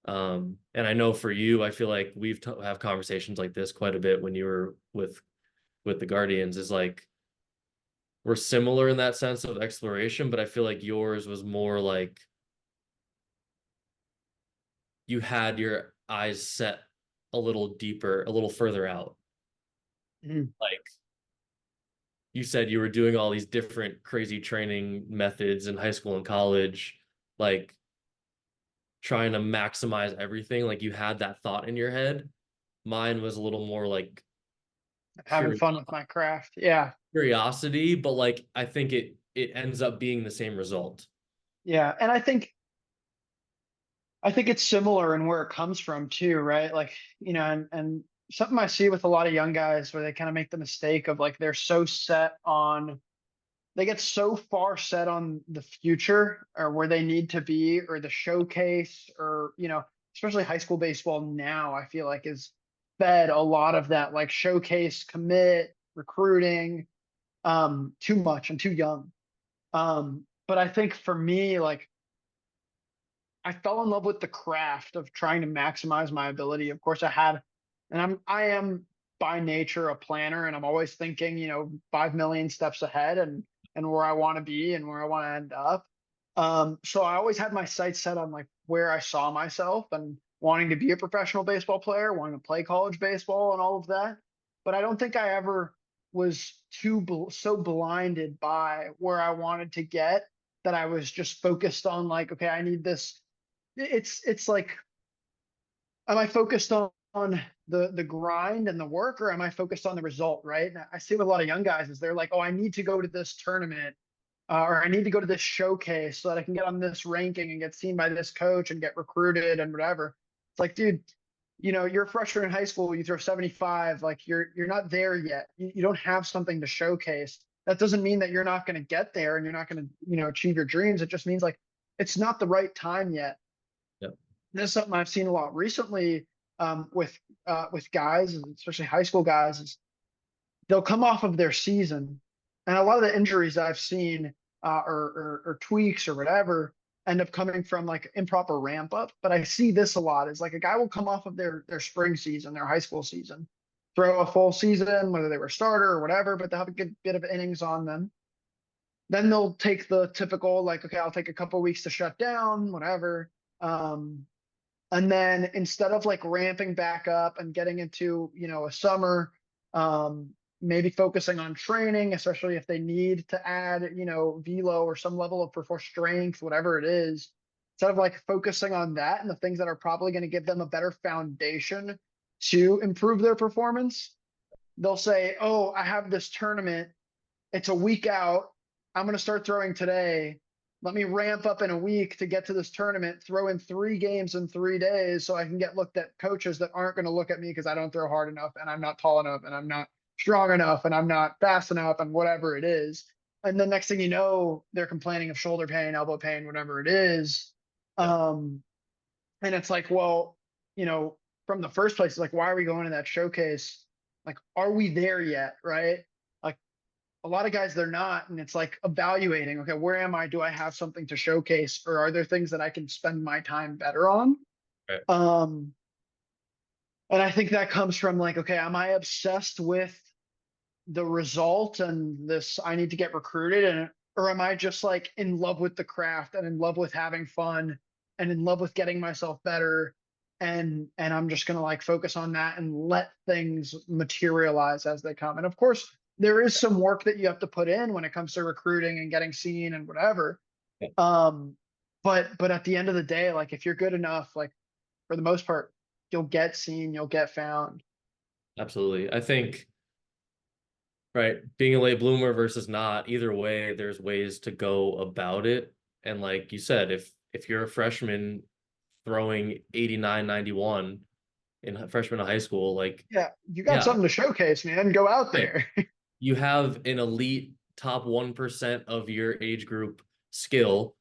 And I know for you, I feel like we've have conversations like this quite a bit when you were with the Guardians. Is like we're similar in that sense of exploration, but I feel like yours was more like you had your eyes set a little deeper, a little further out. Mhm. Like you said, you were doing all these different crazy training methods in high school and college, like trying to maximize everything. Like you had that thought in your head. Mine was a little more like Having curi- fun with my craft. Yeah. curiosity, but like I think it ends up being the same result. Yeah. And I think it's similar in where it comes from too, right? Like, and something I see with a lot of young guys where they kind of make the mistake of like they're so set on they get so far set on the future or where they need to be or the showcase or, especially high school baseball now, I feel like is fed a lot of that like showcase, commit, recruiting, too much and too young. But I think for me, like I fell in love with the craft of trying to maximize my ability. Of course, I am by nature a planner, and I'm always thinking, 5 million steps ahead and where I want to be and where I want to end up. So I always had my sights set on like where I saw myself and wanting to be a professional baseball player, wanting to play college baseball and all of that. But I don't think I ever was so blinded by where I wanted to get that I was just focused on like, okay, I need this. It's like, am I focused on the grind and the work, or am I focused on the result? Right. And I see with a lot of young guys is they're like, oh, I need to go to this tournament, or I need to go to this showcase so that I can get on this ranking and get seen by this coach and get recruited and whatever. It's like, dude, you're a freshman in high school, you throw 75, like you're not there yet. You don't have something to showcase. That doesn't mean that you're not going to get there and you're not going to, achieve your dreams. It just means like it's not the right time yet. Yep. This is something I've seen a lot recently, with guys, especially high school guys, is they'll come off of their season, and a lot of the injuries I've seen, or tweaks or whatever end up coming from like improper ramp up. But I see this a lot is like a guy will come off of their spring season, their high school season, throw a full season, whether they were starter or whatever, but they'll have a good bit of innings on them. Then they'll take the typical like, okay, I'll take a couple weeks to shut down, whatever. Um, and then instead of like ramping back up and getting into, a summer, um, maybe focusing on training, especially if they need to add, velo or some level of performance strength, whatever it is, instead of like focusing on that and the things that are probably going to give them a better foundation to improve their performance, they'll say, oh, I have this tournament. It's a week out. I'm going to start throwing today. Let me ramp up in a week to get to this tournament, throw in 3 games in 3 days so I can get looked at coaches that aren't going to look at me because I don't throw hard enough and I'm not tall enough and I'm not strong enough and I'm not fast enough and whatever it is. And the next thing you know, they're complaining of shoulder pain, elbow pain, whatever it is. Yep. And it's like, well, from the first place, it's like, why are we going to that showcase? Like, are we there yet? Right? Like, a lot of guys they're not, and it's like evaluating, okay, where am I? Do I have something to showcase, or are there things that I can spend my time better on? Right. And I think that comes from like, okay, am I obsessed with the result and this I need to get recruited, and or am I just like in love with the craft and in love with having fun and in love with getting myself better, and I'm just gonna like focus on that and let things materialize as they come. And of course, there is some work that you have to put in when it comes to recruiting and getting seen and whatever. Yeah. But at the end of the day, like if you're good enough, like for the most part, you'll get seen, you'll get found. Absolutely. I think, right, being a late bloomer versus not, either way, there's ways to go about it. And like you said, if you're a freshman throwing 89, 91 in freshman of high school, like, Yeah, you got yeah, something to showcase, man. Go out right. there. You have an elite top 1% of your age group skill,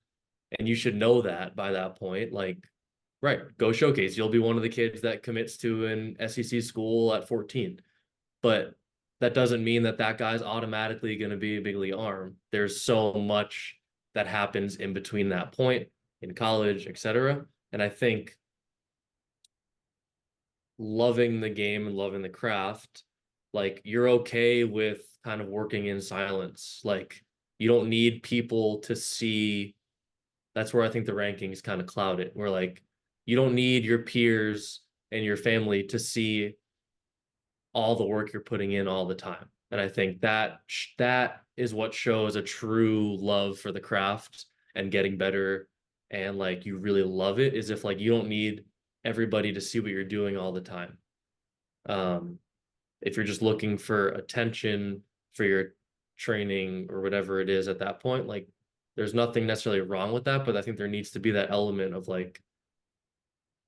and you should know that by that point. Like, right, go showcase. You'll be one of the kids that commits to an SEC school at 14. But that doesn't mean that that guy's automatically going to be a big league arm. There's so much that happens in between that point in college, etc. And I think loving the game and loving the craft, like you're okay with kind of working in silence. Like you don't need people to see. That's where I think the rankings kind of cloud it. Where like you don't need your peers and your family to see all the work you're putting in all the time. And I think that is what shows a true love for the craft and getting better, and like you really love it, is if like you don't need everybody to see what you're doing all the time. If you're just looking for attention for your training or whatever it is at that point, like there's nothing necessarily wrong with that, but I think there needs to be that element of like,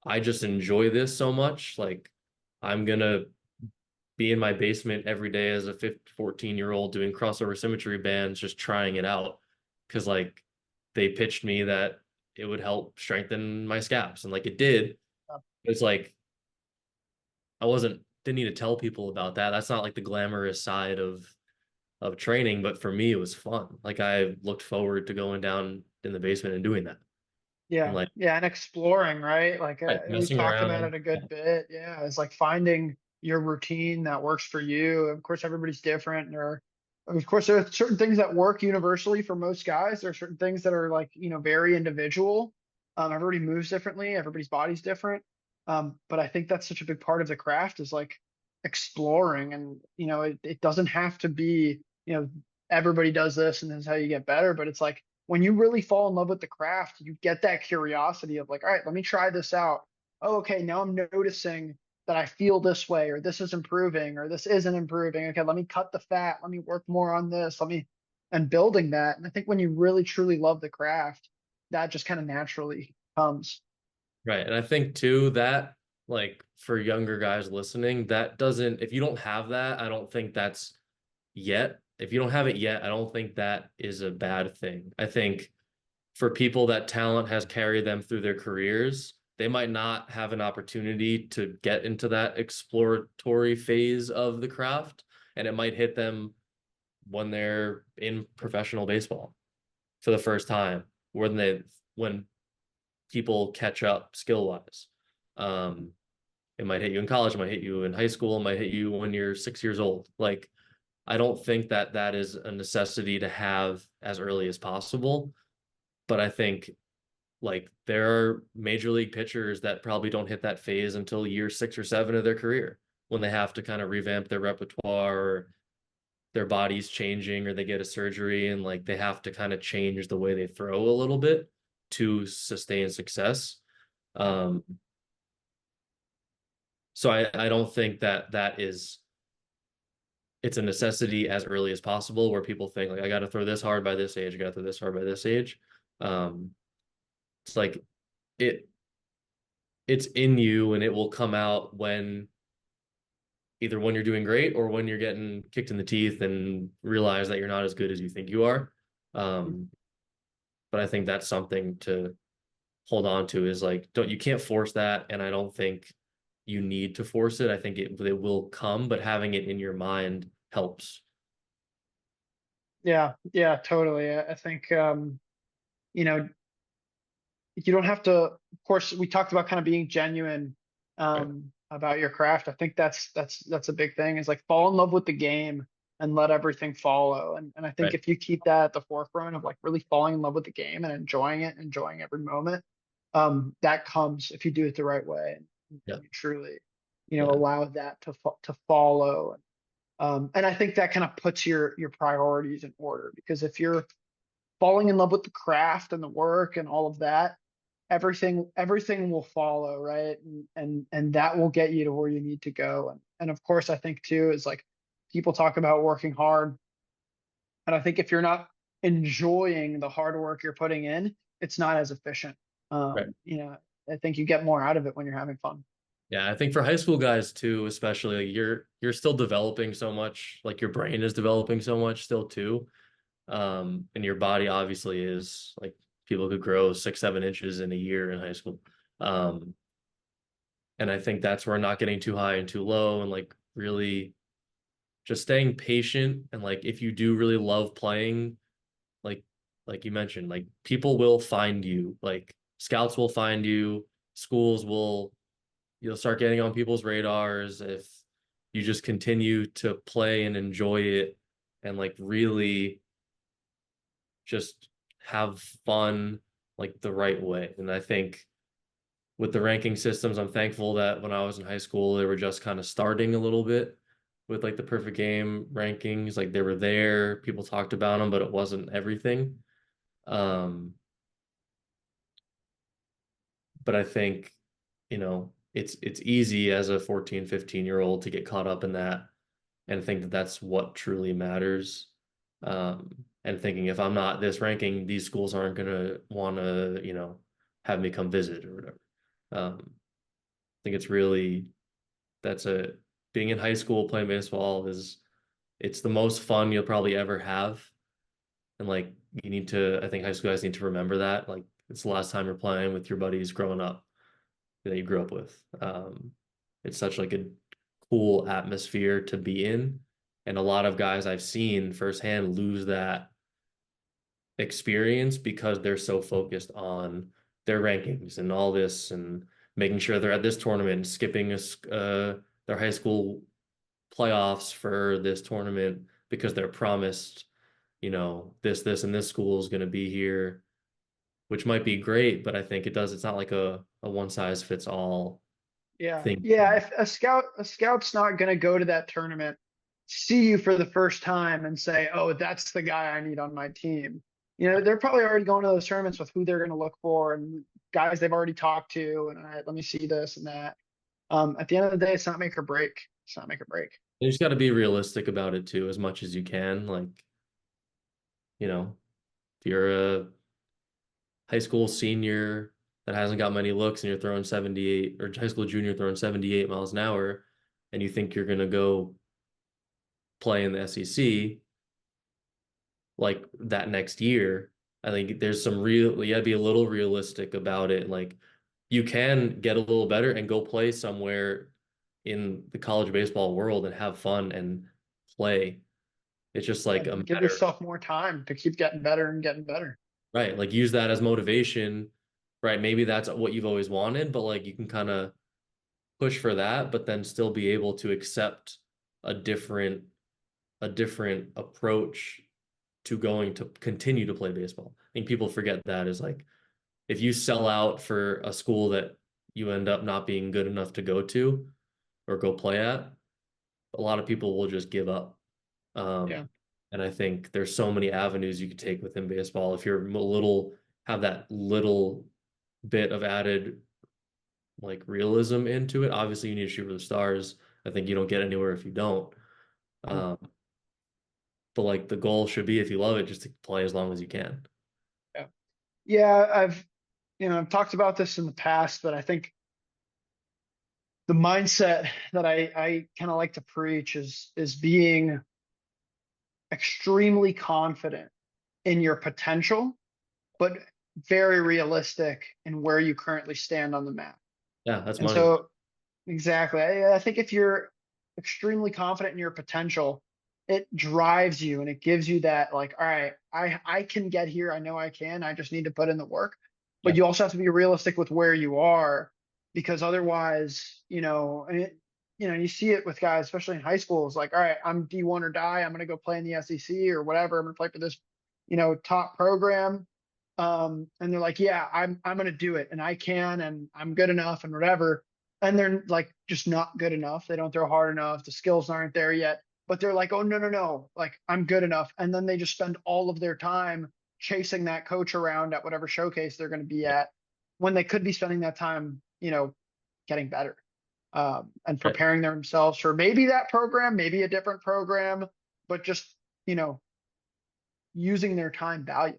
I just enjoy this so much, like I'm gonna be in my basement every day as a 14-year-old doing crossover symmetry bands, just trying it out. Cause like they pitched me that it would help strengthen my scaps. And like it did. It's like didn't need to tell people about that. That's not like the glamorous side of training, but for me it was fun. Like I looked forward to going down in the basement and doing that. And Yeah, like yeah, and exploring, right? Like right, we've messing talked about around. it a good bit. Yeah, it's like finding your routine that works for you. Of course, everybody's different. Of course, there are certain things that work universally for most guys. There are certain things that are like, very individual. Everybody moves differently. Everybody's body's different. But I think that's such a big part of the craft is like exploring, and it doesn't have to be, everybody does this and this is how you get better. But it's like when you really fall in love with the craft, you get that curiosity of like, all right, let me try this out. Oh, okay, now I'm noticing that I feel this way, or this is improving, or this isn't improving. Okay, let me cut the fat. Let me work more on this. And building that. And I think when you really truly love the craft, that just kind of naturally comes. Right. And I think too that like for younger guys listening, that doesn't, if you don't have that, I don't think that's yet. If you don't have it yet, I don't think that is a bad thing. I think for people that talent has carried them through their careers, they might not have an opportunity to get into that exploratory phase of the craft, and it might hit them when they're in professional baseball for the first time, when people catch up skill wise. Um, it might hit you in college, it might hit you in high school, it might hit you when you're 6 years old. Like, I don't think that that is a necessity to have as early as possible. But I think like there are major league pitchers that probably don't hit that phase until year 6 or 7 of their career when they have to kind of revamp their repertoire, or their body's changing, or they get a surgery and like they have to kind of change the way they throw a little bit to sustain success. Um, so I don't think that that is it's a necessity as early as possible where people think like I got to throw this hard by this age, I got to throw this hard by this age. Um, it's like it it's in you and it will come out when either when you're doing great or when you're getting kicked in the teeth and realize that you're not as good as you think you are. Um, but I think that's something to hold on to is like don't you can't force that, and I don't think you need to force it. I think it will come, but having it in your mind helps. Yeah, yeah, totally. I think you know, you don't have to, of course, we talked about kind of being genuine Right. about your craft. I think that's a big thing is like fall in love with the game and let everything follow. And I think Right. if you keep that at the forefront of like really falling in love with the game and enjoying it, enjoying every moment, that comes if you do it the right way Yeah. and you truly, Yeah. allow that to follow. And I think that kind of puts your priorities in order because if you're falling in love with the craft and the work and all of that, everything will follow, right? And that will get you to where you need to go. And of course, I think too is like people talk about working hard, and I think if you're not enjoying the hard work you're putting in, it's not as efficient. Right. I think you get more out of it when you're having fun. Yeah, I think for high school guys too, especially like you're still developing so much, like your brain is developing so much still too. And your body obviously is like people could grow 6, 7 inches in a year in high school. Um, and I think that's where not getting too high and too low and like really just staying patient. And like if you do really love playing, like like you mentioned, like people will find you, like scouts will find you, schools will you'll start getting on people's radars if you just continue to play and enjoy it and like really just have fun like the right way. And I think with the ranking systems, I'm thankful that when I was in high school, they were just kind of starting a little bit with like the perfect game rankings. Like they were there, people talked about them, but it wasn't everything. Um, but I think, it's easy as a 14, 15-year-old to get caught up in that and think that that's what truly matters. And thinking if I'm not this ranking, these schools aren't gonna want to, have me come visit or whatever. I think it's really that's a being in high school playing baseball it's the most fun you'll probably ever have. And like I think high school guys need to remember that. Like it's the last time you're playing with your buddies growing up that you grew up with. It's such like a cool atmosphere to be in. And a lot of guys I've seen firsthand lose that experience because they're so focused on their rankings and all this and making sure they're at this tournament, skipping their high school playoffs for this tournament because they're promised, this, and this school is going to be here, which might be great, but I think it's not like a one size fits all Yeah. thing. Yeah. If a scout's not going to go to that tournament, see you for the first time and say, oh, that's the guy I need on my team. They're probably already going to those tournaments with who they're going to look for and guys they've already talked to. And all right, let me see this and that. At the end of the day, it's not make or break. It's not make or break. You just got to be realistic about it too, as much as you can. Like, if you're a high school senior that hasn't got many looks and you're throwing 78, or high school junior throwing 78 miles an hour, and you think you're going to go play in the SEC like that next year, I think there's you gotta be a little realistic about it. Like you can get a little better and go play somewhere in the college baseball world and have fun and play. It's just like a And give matter, yourself more time to keep getting better and getting better. right? Like use that as motivation, right? Maybe that's what you've always wanted, but like you can kind of push for that, but then still be able to accept a different approach to going to continue to play baseball. I think people forget that is like if you sell out for a school that you end up not being good enough to go to or go play at, a lot of people will just give up. Yeah. And I think there's so many avenues you could take within baseball. If you're have that little bit of added like realism into it, obviously you need to shoot for the stars. I think you don't get anywhere if you don't. Mm. Um, but like the goal should be, if you love it, just to play as long as you can. Yeah. Yeah. I've talked about this in the past, but I think the mindset that I kind of like to preach is being extremely confident in your potential, but very realistic in where you currently stand on the map. Yeah, that's And money. so, exactly, I think if you're extremely confident in your potential, it drives you and it gives you that like, all right, I can get here. I know I can. I just need to put in the work. But Yeah. you also have to be realistic with where you are, because otherwise, you see it with guys, especially in high school. It's like, all right, I'm D1 or die. I'm going to go play in the SEC or whatever. I'm going to play for this, top program. And they're like, yeah, I'm going to do it and I can, and I'm good enough and whatever. And they're like, just not good enough. They don't throw hard enough. The skills aren't there yet, but they're like, oh, no, no, no. Like I'm good enough. And then they just spend all of their time chasing that coach around at whatever showcase they're going to be at when they could be spending that time, getting better, and Right. preparing themselves for maybe that program, maybe a different program, but just, you know, using their time value.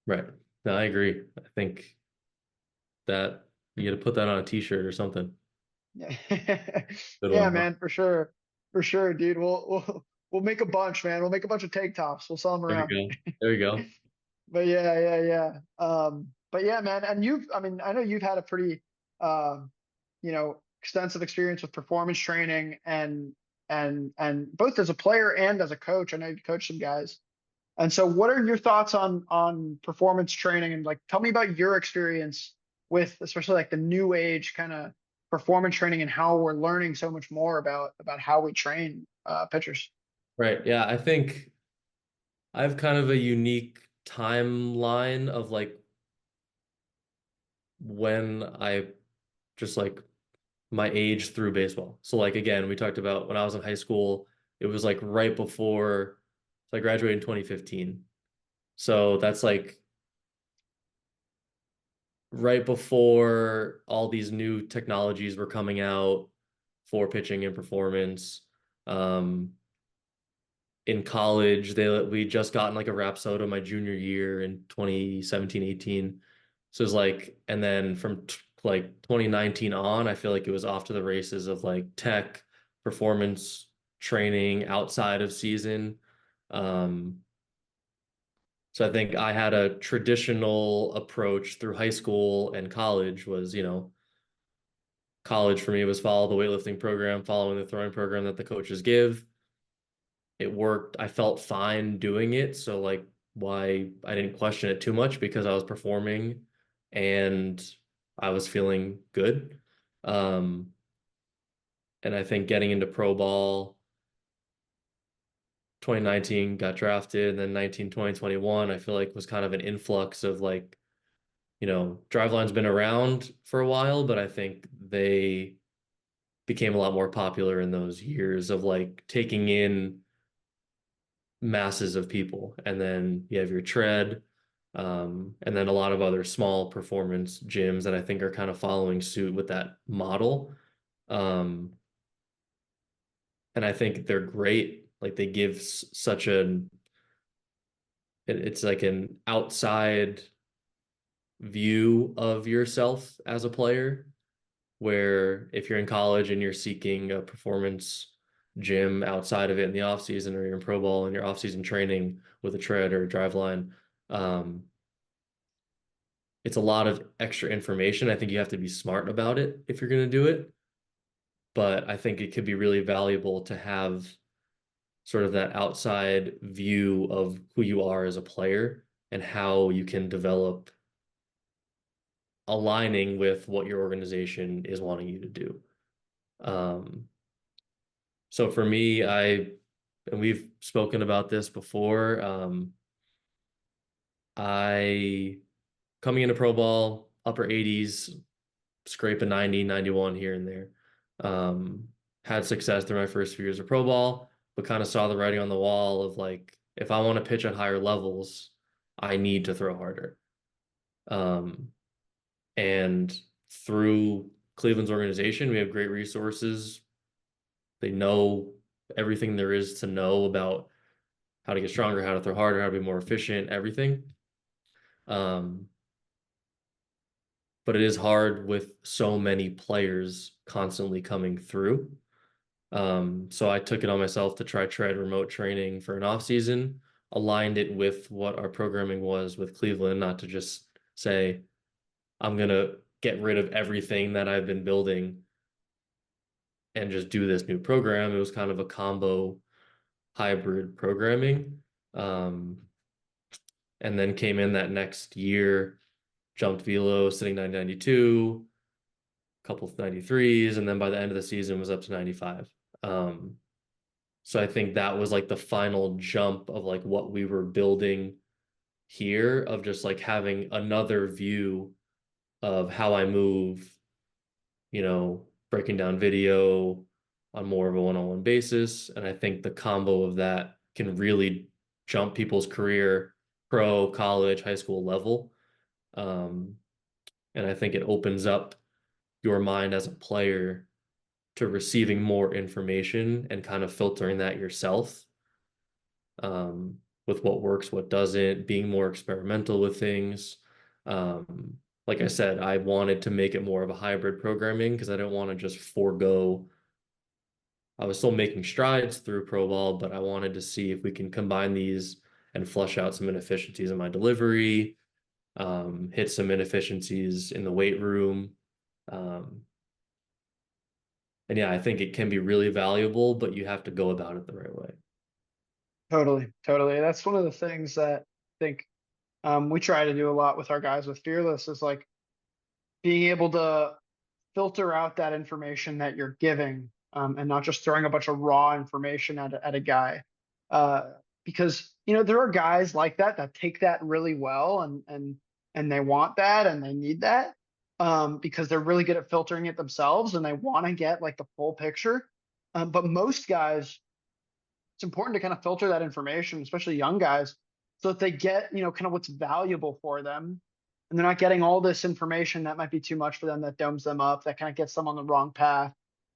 Right. No, I agree. I think that you got to put that on a t-shirt or something. Yeah, Good yeah, one, huh? man, for sure, dude. We'll make a bunch, man. We'll make a bunch of tank tops. We'll sell them There you around. go. There you go. But yeah, yeah, yeah. But yeah, man. And I mean, I know you've had a pretty, extensive experience with performance training and both as a player and as a coach. I know you coach some guys. And so, what are your thoughts on performance training? And like, tell me about your experience with, especially like the new age kind of performance training and how we're learning so much more about how we train pitchers. Right. Yeah, I think I have kind of a unique timeline of like when I just like my age through baseball. So like again, we talked about when I was in high school, it was like right before, so I graduated in 2015. So that's like right before all these new technologies were coming out for pitching and performance. Um, in college, we just gotten like a Rapsodo my junior year in 2017, 18. So it's like, and then from like 2019 on, I feel like it was off to the races of like tech, performance training outside of season. So I think I had a traditional approach through high school and college was, college for me was follow the weightlifting program, following the throwing program that the coaches give. It worked. I felt fine doing it. So like why I didn't question it too much because I was performing and I was feeling good. Um, and I think getting into pro ball 2019 got drafted, and then 19, 20, 21, I feel like was kind of an influx of like, Driveline's been around for a while, but I think they became a lot more popular in those years of like taking in masses of people. And then you have your tread, and then a lot of other small performance gyms that I think are kind of following suit with that model. Um, and I think they're great. Like they give such it's like an outside view of yourself as a player, where if you're in college and you're seeking a performance gym outside of it in the off season, or you're in pro ball and you're off season training with a tread or a drive line, um, it's a lot of extra information. I think you have to be smart about it if you're going to do it. But I think it could be really valuable to have sort of that outside view of who you are as a player and how you can develop aligning with what your organization is wanting you to do. Um, so for me, and we've spoken about this before, I coming into pro ball, upper 80s, scrape a 90, 91 here and there. Um, Had success through my first few years of pro ball, but kind of saw the writing on the wall of like, if I want to pitch at higher levels, I need to throw harder. Um, and through Cleveland's organization, we have great resources. They know everything there is to know about how to get stronger, how to throw harder, how to be more efficient, everything. Um, but it is hard with so many players constantly coming through. So I took it on myself to try tread remote training for an off season, aligned it with what our programming was with Cleveland, not to just say, I'm gonna get rid of everything that I've been building and just do this new program. It was kind of a combo hybrid programming. Um, and then came in that next year, jumped velo, sitting 992, a couple of 93s, and then by the end of the season was up to 95. So I think that was like the final jump of like what we were building here, of just like having another view of how I move, breaking down video on more of a one-on-one basis. And I think the combo of that can really jump people's career, pro, college, high school level. Um, and I think it opens up your mind as a player to receiving more information and kind of filtering that yourself, with what works, what doesn't, being more experimental with things. Like I said, I wanted to make it more of a hybrid programming because I didn't want to just forego. I was still making strides through pro ball, but I wanted to see if we can combine these and flush out some inefficiencies in my delivery, hit some inefficiencies in the weight room. Um, and yeah, I think it can be really valuable, but you have to go about it the right way. Totally, totally. That's one of the things that I think we try to do a lot with our guys with Fearless is like being able to filter out that information that you're giving, and not just throwing a bunch of raw information at a guy. Uh, because there are guys like that take that really well, and they want that and they need that, because they're really good at filtering it themselves and they want to get like the full picture. But most guys, it's important to kind of filter that information, especially young guys, so that they get, kind of what's valuable for them. And they're not getting all this information that might be too much for them, that domes them up, that kind of gets them on the wrong path.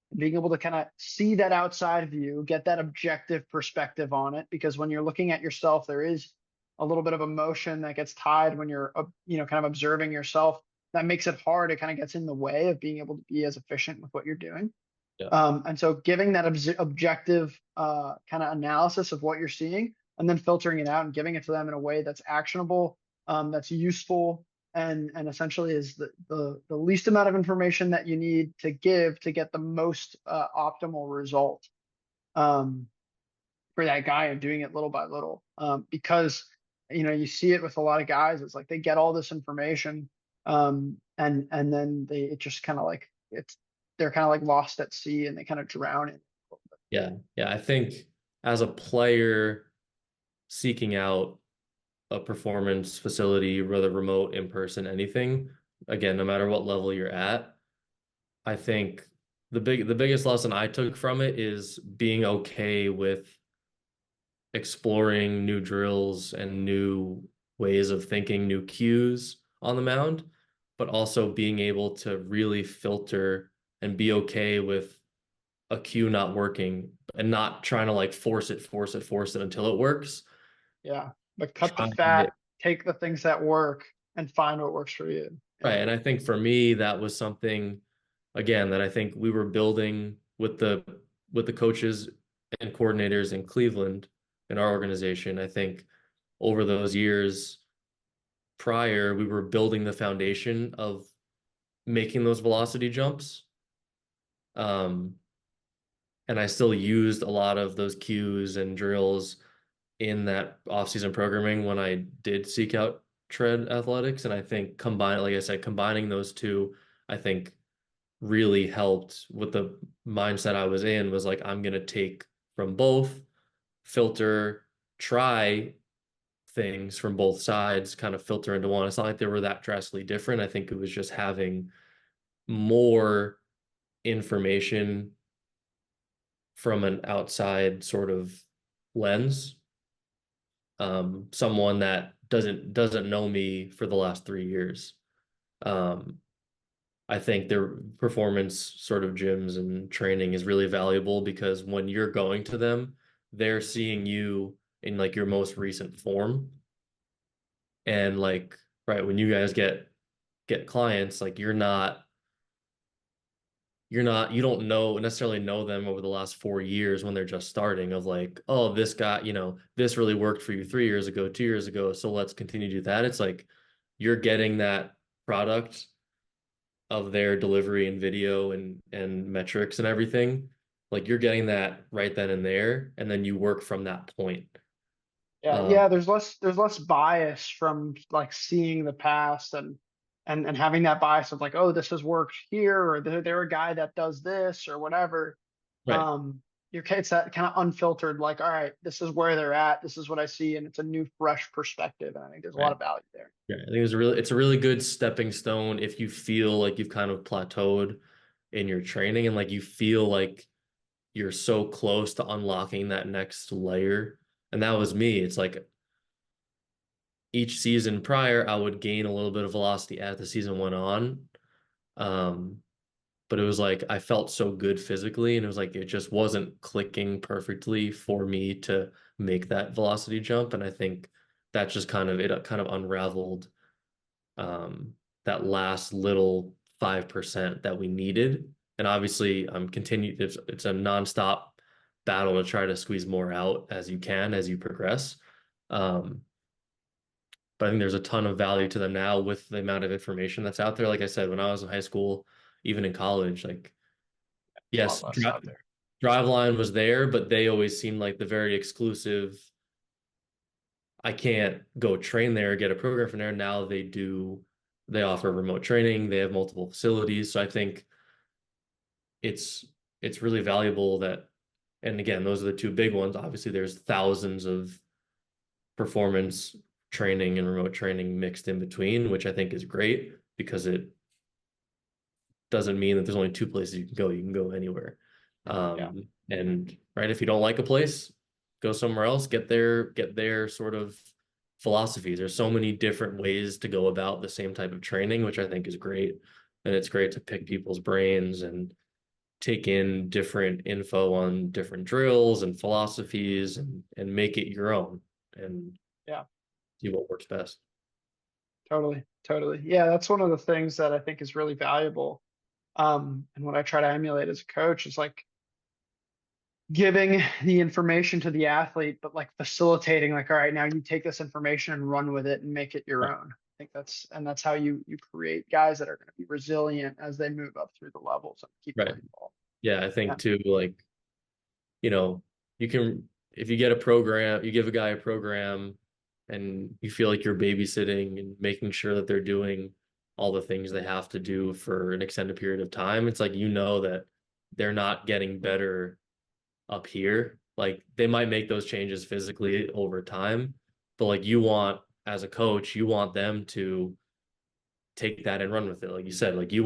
And being able to kind of see that outside view, get that objective perspective on it. Because when you're looking at yourself, there is a little bit of emotion that gets tied when you're, kind of observing yourself. That makes it hard. It kind of gets in the way of being able to be as efficient with what you're doing. Yeah. And so giving that objective kind of analysis of what you're seeing and then filtering it out and giving it to them in a way that's actionable, that's useful, and essentially is the least amount of information that you need to give to get the most optimal result for that guy, and doing it little by little. Because you see it with a lot of guys. It's like they get all this information, and then it just kind of like they're kind of like lost at sea and they kind of drown in it. Yeah. Yeah. I think as a player seeking out a performance facility, whether remote, in person, anything, again, no matter what level you're at, I think the biggest lesson I took from it is being okay with exploring new drills and new ways of thinking, new cues on the mound, but also being able to really filter and be okay with a cue not working and not trying to like force it until it works. Yeah, but cut the Trying fat, it. take the things that work, and find what works for you. Right. Yeah, And I think for me, that was something, again, that I think we were building with the coaches and coordinators in Cleveland in our organization. I think over those years prior, we were building the foundation of making those velocity jumps. Um, and I still used a lot of those cues and drills in that off-season programming when I did seek out tread athletics. And I think like I said, combining those two, I think really helped with the mindset I was in, was like, I'm gonna take from both, filter, try things from both sides, kind of filter into one. It's not like they were that drastically different. I think it was just having more information from an outside sort of lens. Someone that doesn't know me for the last 3 years. Um, I think their performance sort of gyms and training is really valuable because when you're going to them, they're seeing you in like your most recent form. And like, right, when you guys get clients, like you don't necessarily know them over the last 4 years when they're just starting, of like, oh, this guy, this really worked for you 3 years ago, 2 years ago, so let's continue to do that. It's like you're getting that product of their delivery and video and metrics and everything. Like you're getting that right then and there, and then you work from that point. yeah, Um, yeah. There's less bias from like seeing the past and having that bias of like, oh, this has worked here, or they're a guy that does this or whatever. right. Um, it's that kind of unfiltered, like, all right, this is where they're at, this is what I see, and it's a new, fresh perspective, and I think there's a lot Right. of value there. Yeah. I think it's a really good stepping stone if you feel like you've kind of plateaued in your training and like you feel like you're so close to unlocking that next layer. And that was me. It's like each season prior, I would gain a little bit of velocity as the season went on. Um, but it was like I felt so good physically, and it was like it just wasn't clicking perfectly for me to make that velocity jump. And I think that just kind of unraveled um, that last little 5% that we needed. And obviously, it's a nonstop battle to try to squeeze more out as you can as you progress. Um, but I think there's a ton of value to them now with the amount of information that's out there. Like I said, when I was in high school, even in college, like There's a yes, lot less out there. Driveline was there, but they always seemed like the very exclusive. I can't go train there, get a program from there. Now they do, they offer remote training, they have multiple facilities. So I think it's it's really valuable that, and again, those are the two big ones. Obviously, there's thousands of performance training and remote training mixed in between, which I think is great because it doesn't mean that there's only two places you can go. You can go anywhere. Yeah, And right, if you don't like a place, go somewhere else, get their sort of philosophies. There's so many different ways to go about the same type of training, which I think is great. And it's great to pick people's brains and take in different info on different drills and philosophies and make it your own and yeah, see what works best. totally, totally. Yeah, that's one of the things that I think is really valuable. And what I try to emulate as a coach is like giving the information to the athlete, but like facilitating, like, all right, now you take this information and run with it and make it your own. I think that's how you create guys that are going to be resilient as they move up through the levels and keep Right. playing ball. Yeah, I Yeah. think too, like, you know, you can, if you get a program, you give a guy a program and you feel like you're babysitting and making sure that they're doing all the things they have to do for an extended period of time. It's like, you know, that they're not getting better up here. Like they might make those changes physically over time, but like you want, as a coach, you want them to take that and run with it. Like you said, like Yeah. you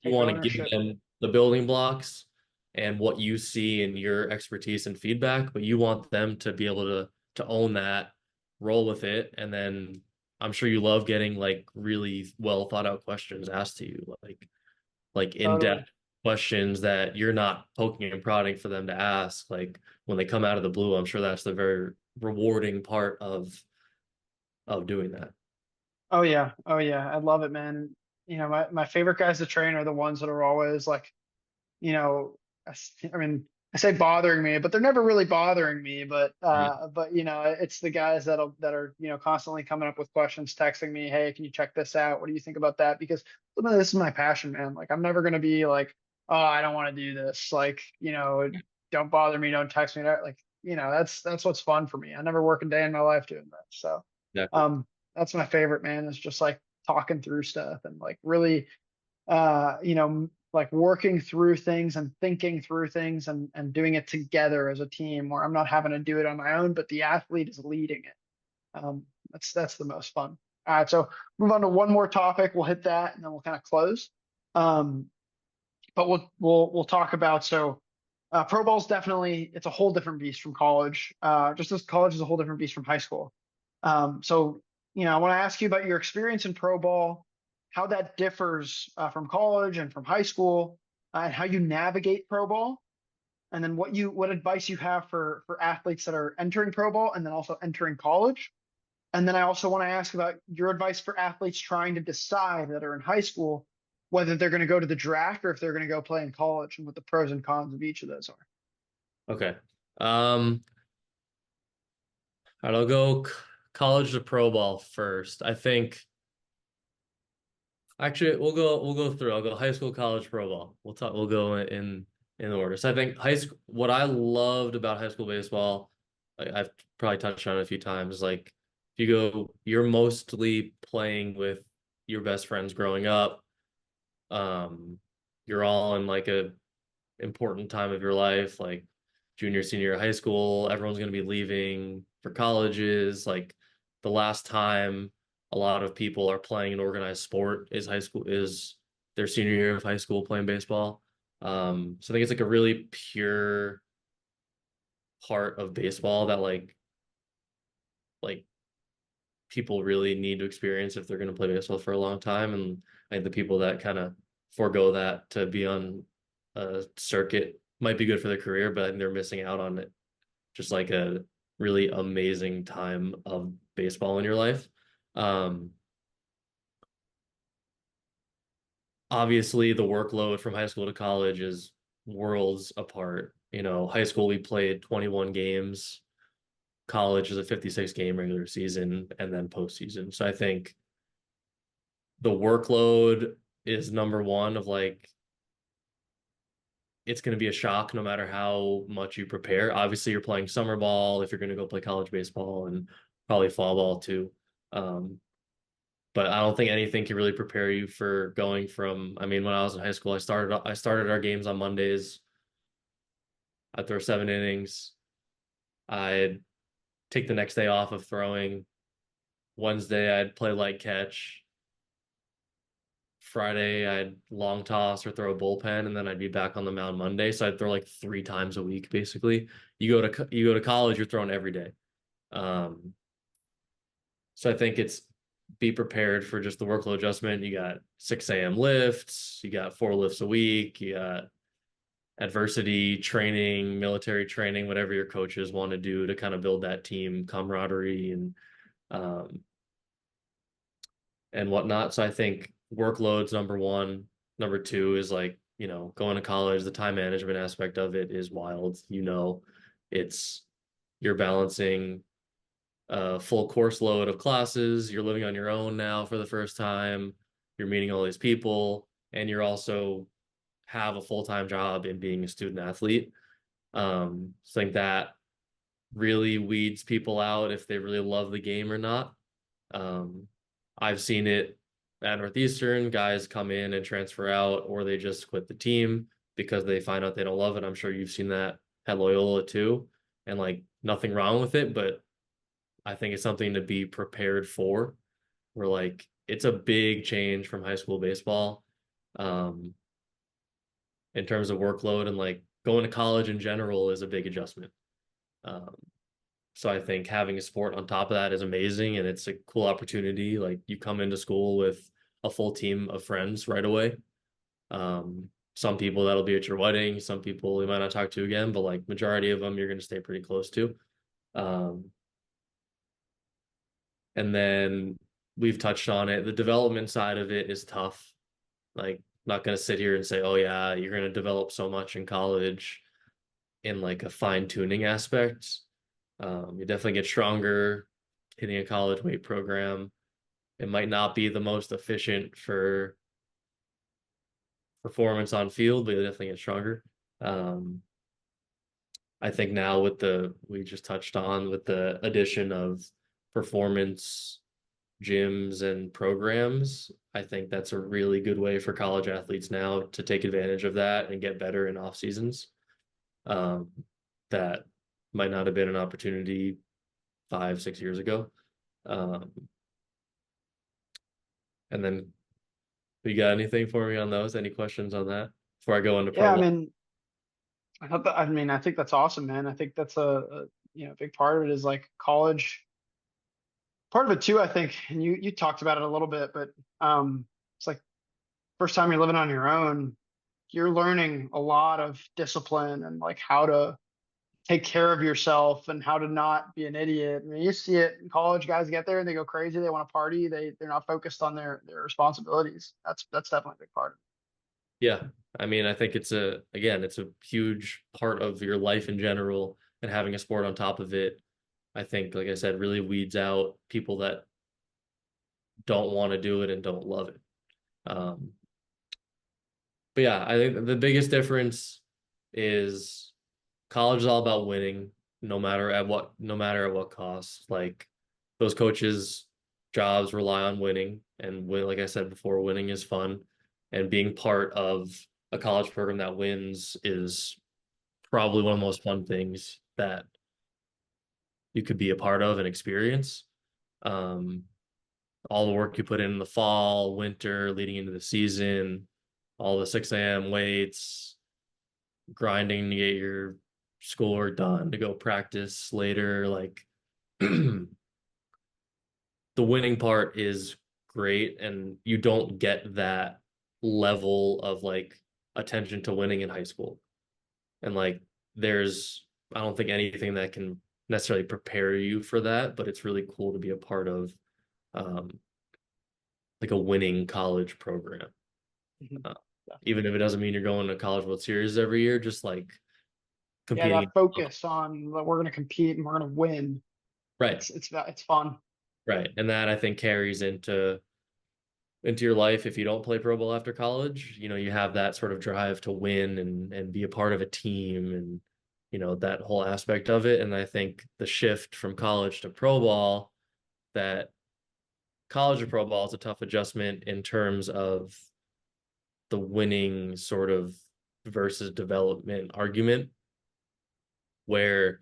Take want to give ownership. them the building blocks and what you see and your expertise and feedback, but you want them to be able to own that, roll with it, and then I'm sure you love getting like really well thought out questions asked to you, like Totally. in-depth questions that you're not poking and prodding for them to ask. Like when they come out of the blue, I'm sure that's the very rewarding part of doing that. Oh yeah. Oh yeah. I love it, man. You know, my favorite guys to train are the ones that are always like, you know, I mean, I say bothering me, but they're never really bothering me. But you know, it's the guys that are you know constantly coming up with questions, texting me, hey, can you check this out? What do you think about that? Because this is my passion, man. Like I'm never gonna be like, oh, I don't want to do this. Like you know, don't bother me, don't text me. Like you know, that's what's fun for me. I never work a day in my life doing that. So, Exactly. um, that's my favorite, man. Is just like talking through stuff and like really you know, like working through things and thinking through things and doing it together as a team where I'm not having to do it on my own, but the athlete is leading it. That's the most fun. All right, so move on to one more topic. We'll hit that and then we'll kind of close. Um, but we'll talk about pro ball is definitely it's a whole different beast from college. Just as college is a whole different beast from high school. So you know, I want to ask you about your experience in pro ball, how that differs from college and from high school, and how you navigate pro ball, and then what advice you have for athletes that are entering pro ball and then also entering college. And then I also want to ask about your advice for athletes trying to decide that are in high school whether they're going to go to the draft or if they're going to go play in college and what the pros and cons of each of those are. Okay. Um, all right, I'll go college to pro ball first. I think actually we'll go through. I'll go high school, college, pro ball. We'll go in order. So I think high school what I loved about high school baseball, I've probably touched on it a few times, like if you go, you're mostly playing with your best friends growing up. Um, you're all in like a important time of your life, like junior, senior year of high school. Everyone's going to be leaving for colleges. Like the last time a lot of people are playing an organized sport is high school, is their senior year of high school playing baseball. So I think it's like a really pure part of baseball that like people really need to experience if they're going to play baseball for a long time. And I think the people that kind of forego that to be on a circuit might be good for their career, but I think they're missing out on it. Just like a really amazing time of baseball in your life. Um, Obviously, the workload from high school to college is worlds apart. You know, high school we played 21 games. College is a 56 game regular season and then postseason. So I think the workload is number one of like it's going to be a shock no matter how much you prepare. Obviously, you're playing summer ball if you're going to go play college baseball and probably fall ball too. Um, but I don't think anything can really prepare you for going from, I mean, when I was in high school, I started our games on Mondays. I'd throw 7 innings. I'd take the next day off of throwing. Wednesday, I'd play light catch. Friday, I'd long toss or throw a bullpen, and then I'd be back on the mound Monday. So I'd throw like 3 times a week, basically. You go to college, you're throwing every day. Um, so I think it's be prepared for just the workload adjustment. You got 6 a.m. lifts, you got 4 lifts a week, you got adversity training, military training, whatever your coaches want to do to kind of build that team camaraderie um, and whatnot. So I think workload's number one. Number two is like, going to college, the time management aspect of it is wild. It's you're balancing a full course load of classes, you're living on your own now for the first time, you're meeting all these people, and you're also have a full-time job in being a student athlete. So I think that really weeds people out if they really love the game or not. Um, I've seen it at Northeastern, guys come in and transfer out, or they just quit the team because they find out they don't love it. I'm sure you've seen that at Loyola too, and like nothing wrong with it, but I think it's something to be prepared for. Where like it's a big change from high school baseball, um, in terms of workload, and like going to college in general is a big adjustment. Um, So I think having a sport on top of that is amazing, and it's a cool opportunity. Like you come into school with a full team of friends right away. Some people that'll be at your wedding, some people you might not talk to again, but like majority of them you're going to stay pretty close to. Um, and then we've touched on it. The development side of it is tough. Like not going to sit here and say, oh yeah, you're going to develop so much in college in like a fine tuning aspect. You definitely get stronger hitting a college weight program. It might not be the most efficient for performance on field, but you definitely get stronger. Um, I think now with we just touched on with the addition of performance gyms and programs, I think that's a really good way for college athletes now to take advantage of that and get better in off seasons. Um, that might not have been an opportunity 5, 6 years ago. Um, and then you got anything for me on those? Any questions on that before I go into Yeah, pro I ball? mean, I think that's awesome, man. I think that's a big part of it is like college. Part of it too, I think, and you talked about it a little bit, but it's like first time you're living on your own, you're learning a lot of discipline and like how to take care of yourself and how to not be an idiot. I mean, you see it in college, guys get there and they go crazy, they want to party, they're not focused on their responsibilities. That's definitely a big part of Yeah. I mean, I think it's a huge part of your life in general, and having a sport on top of it, I think, like I said, really weeds out people that don't want to do it and don't love it. Um, but yeah, I think the biggest difference is college is all about winning, no matter at what cost. Like those coaches' jobs rely on winning, and like I said before, winning is fun, and being part of a college program that wins is probably one of the most fun things that you could be a part of and experience. Um, all the work you put in the fall, winter, leading into the season, all the 6 a.m. waits, grinding to get your schoolwork done to go practice later. Like the winning part is great, and you don't get that level of like attention to winning in high school. And like there's I don't think anything that can necessarily prepare you for that, but it's really cool to be a part of um like a winning college program. it. Mhm. Uh, Definitely. Even if it doesn't mean you're going to College World Series every year, just like Yeah, competing. that focus on that we're going to compete and we're going to win. Right, It's fun. right. And that I think carries into your life if you don't play pro ball after college. You have that sort of drive to win and be a part of a team, and that whole aspect of it. And I think the shift from college to pro ball, that college to pro ball is a tough adjustment in terms of the winning sort of versus development argument, where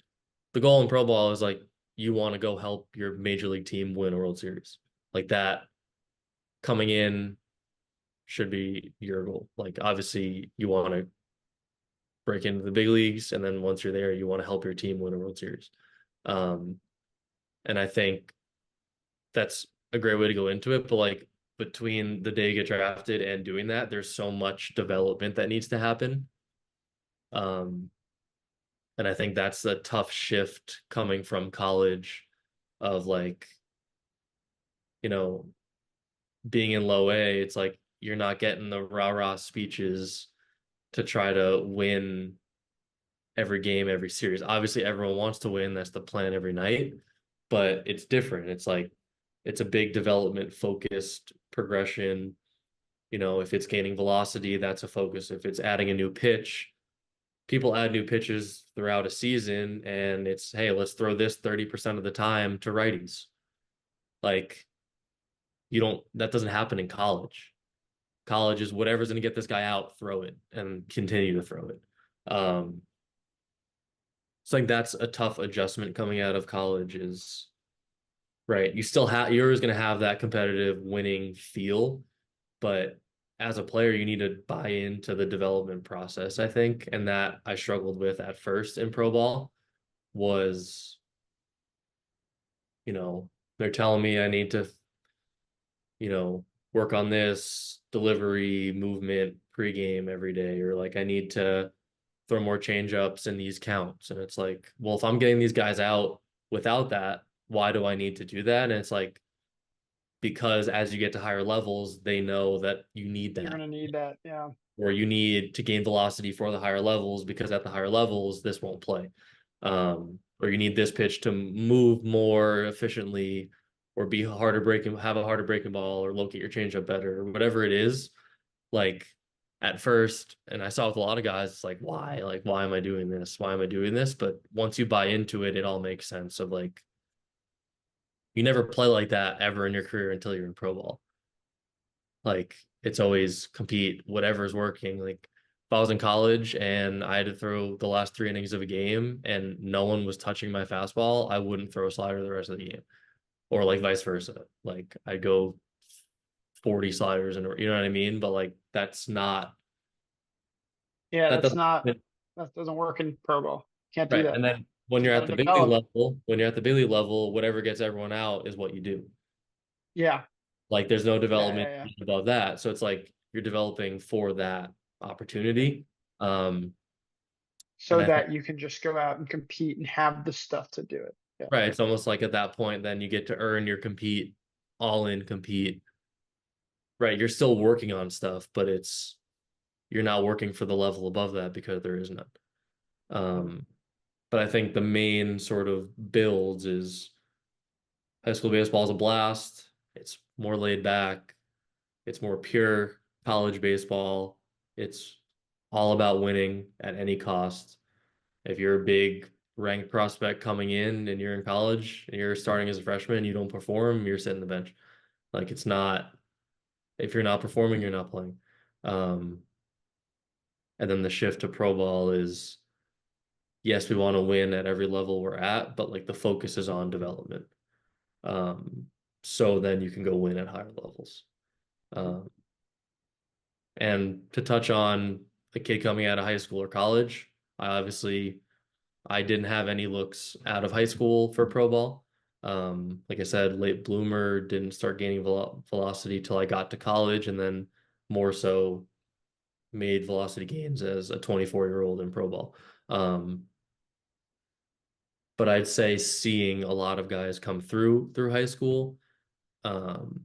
the goal in pro ball is like you want to go help your major league team win a World Series. Like that coming in should be your goal. Like obviously you want to break into the big leagues, and then once you're there, you want to help your team win a World Series. Um, and I think that's a great way to go into it. But like between the day you get drafted and doing that, there's so much development that needs to happen. Um, and I think that's a tough shift coming from college of like, you know, being in low A, it's like you're not getting the rah-rah speeches to try to win every game, every series. Obviously, everyone wants to win. That's the plan every night, but it's different. It's like it's a big development focused progression. If it's gaining velocity, that's a focus. If it's adding a new pitch, people add new pitches throughout a season, and it's, hey, let's throw this 30% of the time to righties. Like, that doesn't happen in college. College is whatever's going to get this guy out, throw it and continue to throw it. So like that's a tough adjustment coming out of college is right. You're always going to have that competitive winning feel, but as a player, you need to buy into the development process, I think. And that I struggled with at first in pro ball was, they're telling me I need to, work on this delivery movement pregame every day, or like I need to throw more change ups in these counts. And it's like, well, if I'm getting these guys out without that, why do I need to do that? And it's like, because as you get to higher levels, they know that you need You're that, going to need that. Yeah. or you need to gain velocity for the higher levels because at the higher levels, this won't play. Or you need this pitch to move more efficiently or have a harder breaking ball or locate your changeup better or whatever it is. Like at first, and I saw with a lot of guys, it's like, why? Like, why am I doing this? Why am I doing this? But once you buy into it, it all makes sense of like, you never play like that ever in your career until you're in pro ball. Like it's always compete, whatever's working. Like if I was in college and I had to throw the last 3 innings of a game and no one was touching my fastball, I wouldn't throw a slider the rest of the game. Or like vice versa. Like I'd go 40 sliders and you know what I mean? But like that's not Yeah. that doesn't That doesn't work in pro ball. Can't do right. that. And then when You you're got at to the big league develop. level, whatever gets everyone out is what you do. Yeah. Like there's no Yeah. Yeah. development Yeah. above that. So it's like you're developing for that opportunity. Um, and So I think that you can just go out and compete and have the stuff to do it. Yeah. right, it's almost like at that point, then you get to earn your compete, all in compete. Right, you're still working on stuff, but you're not working for the level above that because there is none. Um, but I think the main sort of builds is high school baseball is a blast. It's more laid back. It's more pure college baseball. It's all about winning at any cost. If you're a big ranked prospect coming in and you're in college and you're starting as a freshman, you don't perform, you're sitting the bench. Like it's not, if you're not performing, you're not playing. Um, and then the shift to pro ball is, yes, we want to win at every level we're at, but like the focus is on development. Um, so then you can go win at higher levels. Um, and to touch on the kid coming out of high school or college, I didn't have any looks out of high school for pro ball. Like I said, late bloomer, didn't start gaining velocity till I got to college, and then more so made velocity gains as a 24-year-old in pro ball. But I'd say seeing a lot of guys come through high school, um,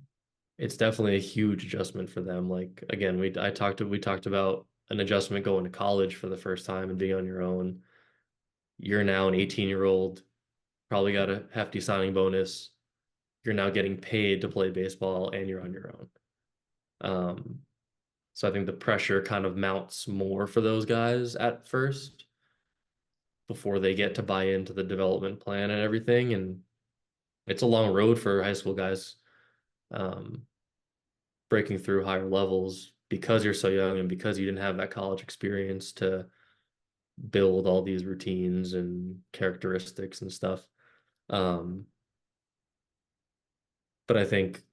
it's definitely a huge adjustment for them. Like again, we talked about an adjustment going to college for the first time and being on your own. You're now an 18-year-old, probably got a hefty signing bonus. You're now getting paid to play baseball and you're on your own. Um, so I think the pressure kind of mounts more for those guys at first before they get to buy into the development plan and everything. And it's a long road for high school guys, um, breaking through higher levels because you're so young and because you didn't have that college experience to build all these routines and characteristics and stuff. Um, but I think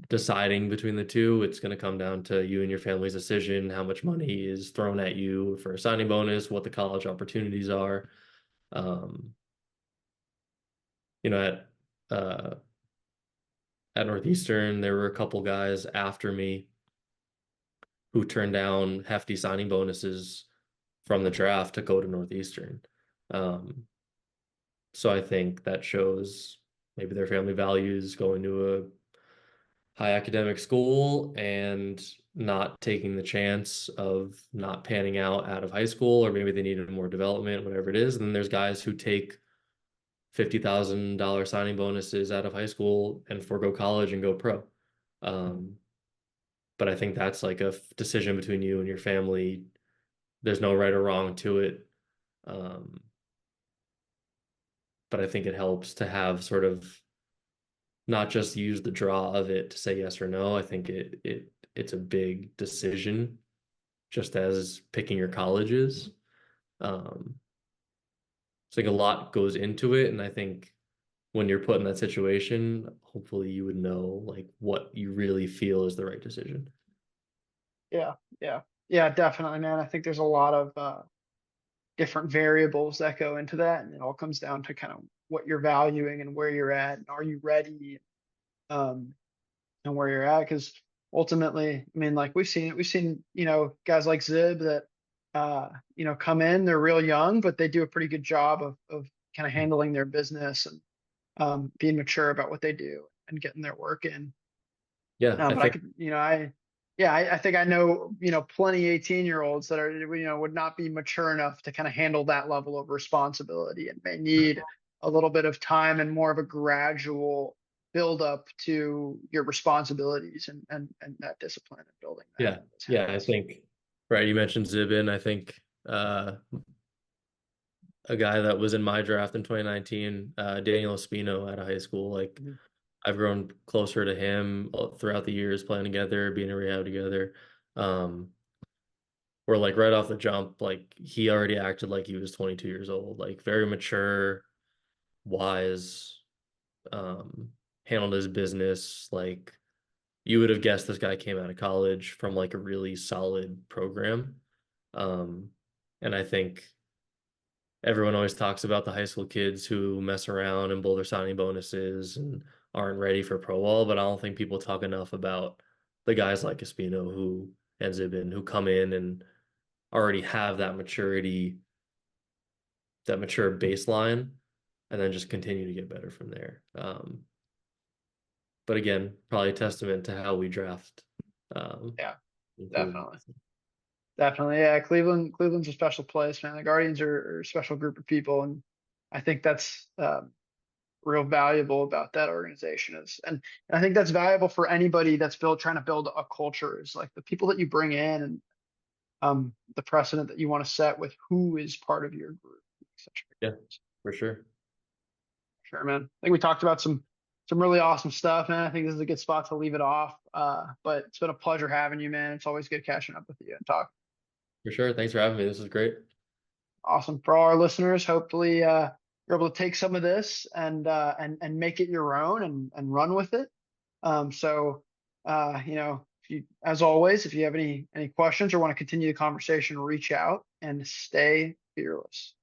deciding between the two, it's going to come down to you and your family's decision, how much money is thrown at you for a signing bonus, what the college opportunities are. Um, you know, uh, at Northeastern, there were a couple guys after me who turned down hefty signing bonuses from the draft to go to Northeastern. Um, so I think that shows maybe their family values going to high academic school and not taking the chance of not panning out of high school, or maybe they needed more development, whatever it is. And then there's guys who take $50,000 signing bonuses out of high school and forego college and go pro. Um, but I think that's like a decision between you and your family. There's no right or wrong to it. Um, but I think it helps to have sort of not just use the draw of it to say yes or no. I think it's a big decision, just as picking your colleges. It's like a lot goes into it, and I think when you're put in that situation, hopefully you would know like what you really feel is the right decision. Yeah, yeah, yeah, definitely, man. I think there's a lot of different variables that go into that, and it all comes down to kind of what you're valuing and where you're at, and are you ready, um, and where you're at. Because ultimately, I mean, like we've seen, guys like Zib that, come in, they're real young, but they do a pretty good job of kind of handling their business and being mature about what they do and getting their work in. Yeah, I But I think could, I think I know, plenty 18-year-olds that are, would not be mature enough to kind of handle that level of responsibility and may need a little bit of time and more of a gradual build up to your responsibilities and that discipline and building that yeah, those yeah, I habits. think right. You mentioned Zibin. I think a guy that was in my draft in 2019, Daniel Espino out of high school. Like Mhm. I've grown closer to him throughout the years playing together, being in rehab together. Um, where like right off the jump, like he already acted like he was 22 years old, like very mature, wise, um, handled his business. Like you would have guessed this guy came out of college from like a really solid program. Um, and I think everyone always talks about the high school kids who mess around and blow their signing bonuses and aren't ready for pro ball, but I don't think people talk enough about the guys like Espino who and Zibin who come in and already have that maturity, that mature baseline, and then just continue to get better from there. But again, probably a testament to how we draft. Um, Yeah, include. definitely. Definitely. Yeah. Cleveland's a special place, man. The Guardians are a special group of people. And I think that's, real valuable about that organization is, and I think that's valuable for anybody that's trying to build a culture is like the people that you bring in and the precedent that you want to set with who is part of your group. Such a big Yeah, difference. for sure. Sure, man. I think we talked about some really awesome stuff, man. I think this is a good spot to leave it off. But it's been a pleasure having you, man. It's always good catching up with you and talking. For sure. Thanks for having me. This is great. Awesome. For all our listeners, hopefully you're able to take some of this and make it your own and run with it. So if you, as always, if you have any questions or want to continue the conversation, reach out and stay fearless.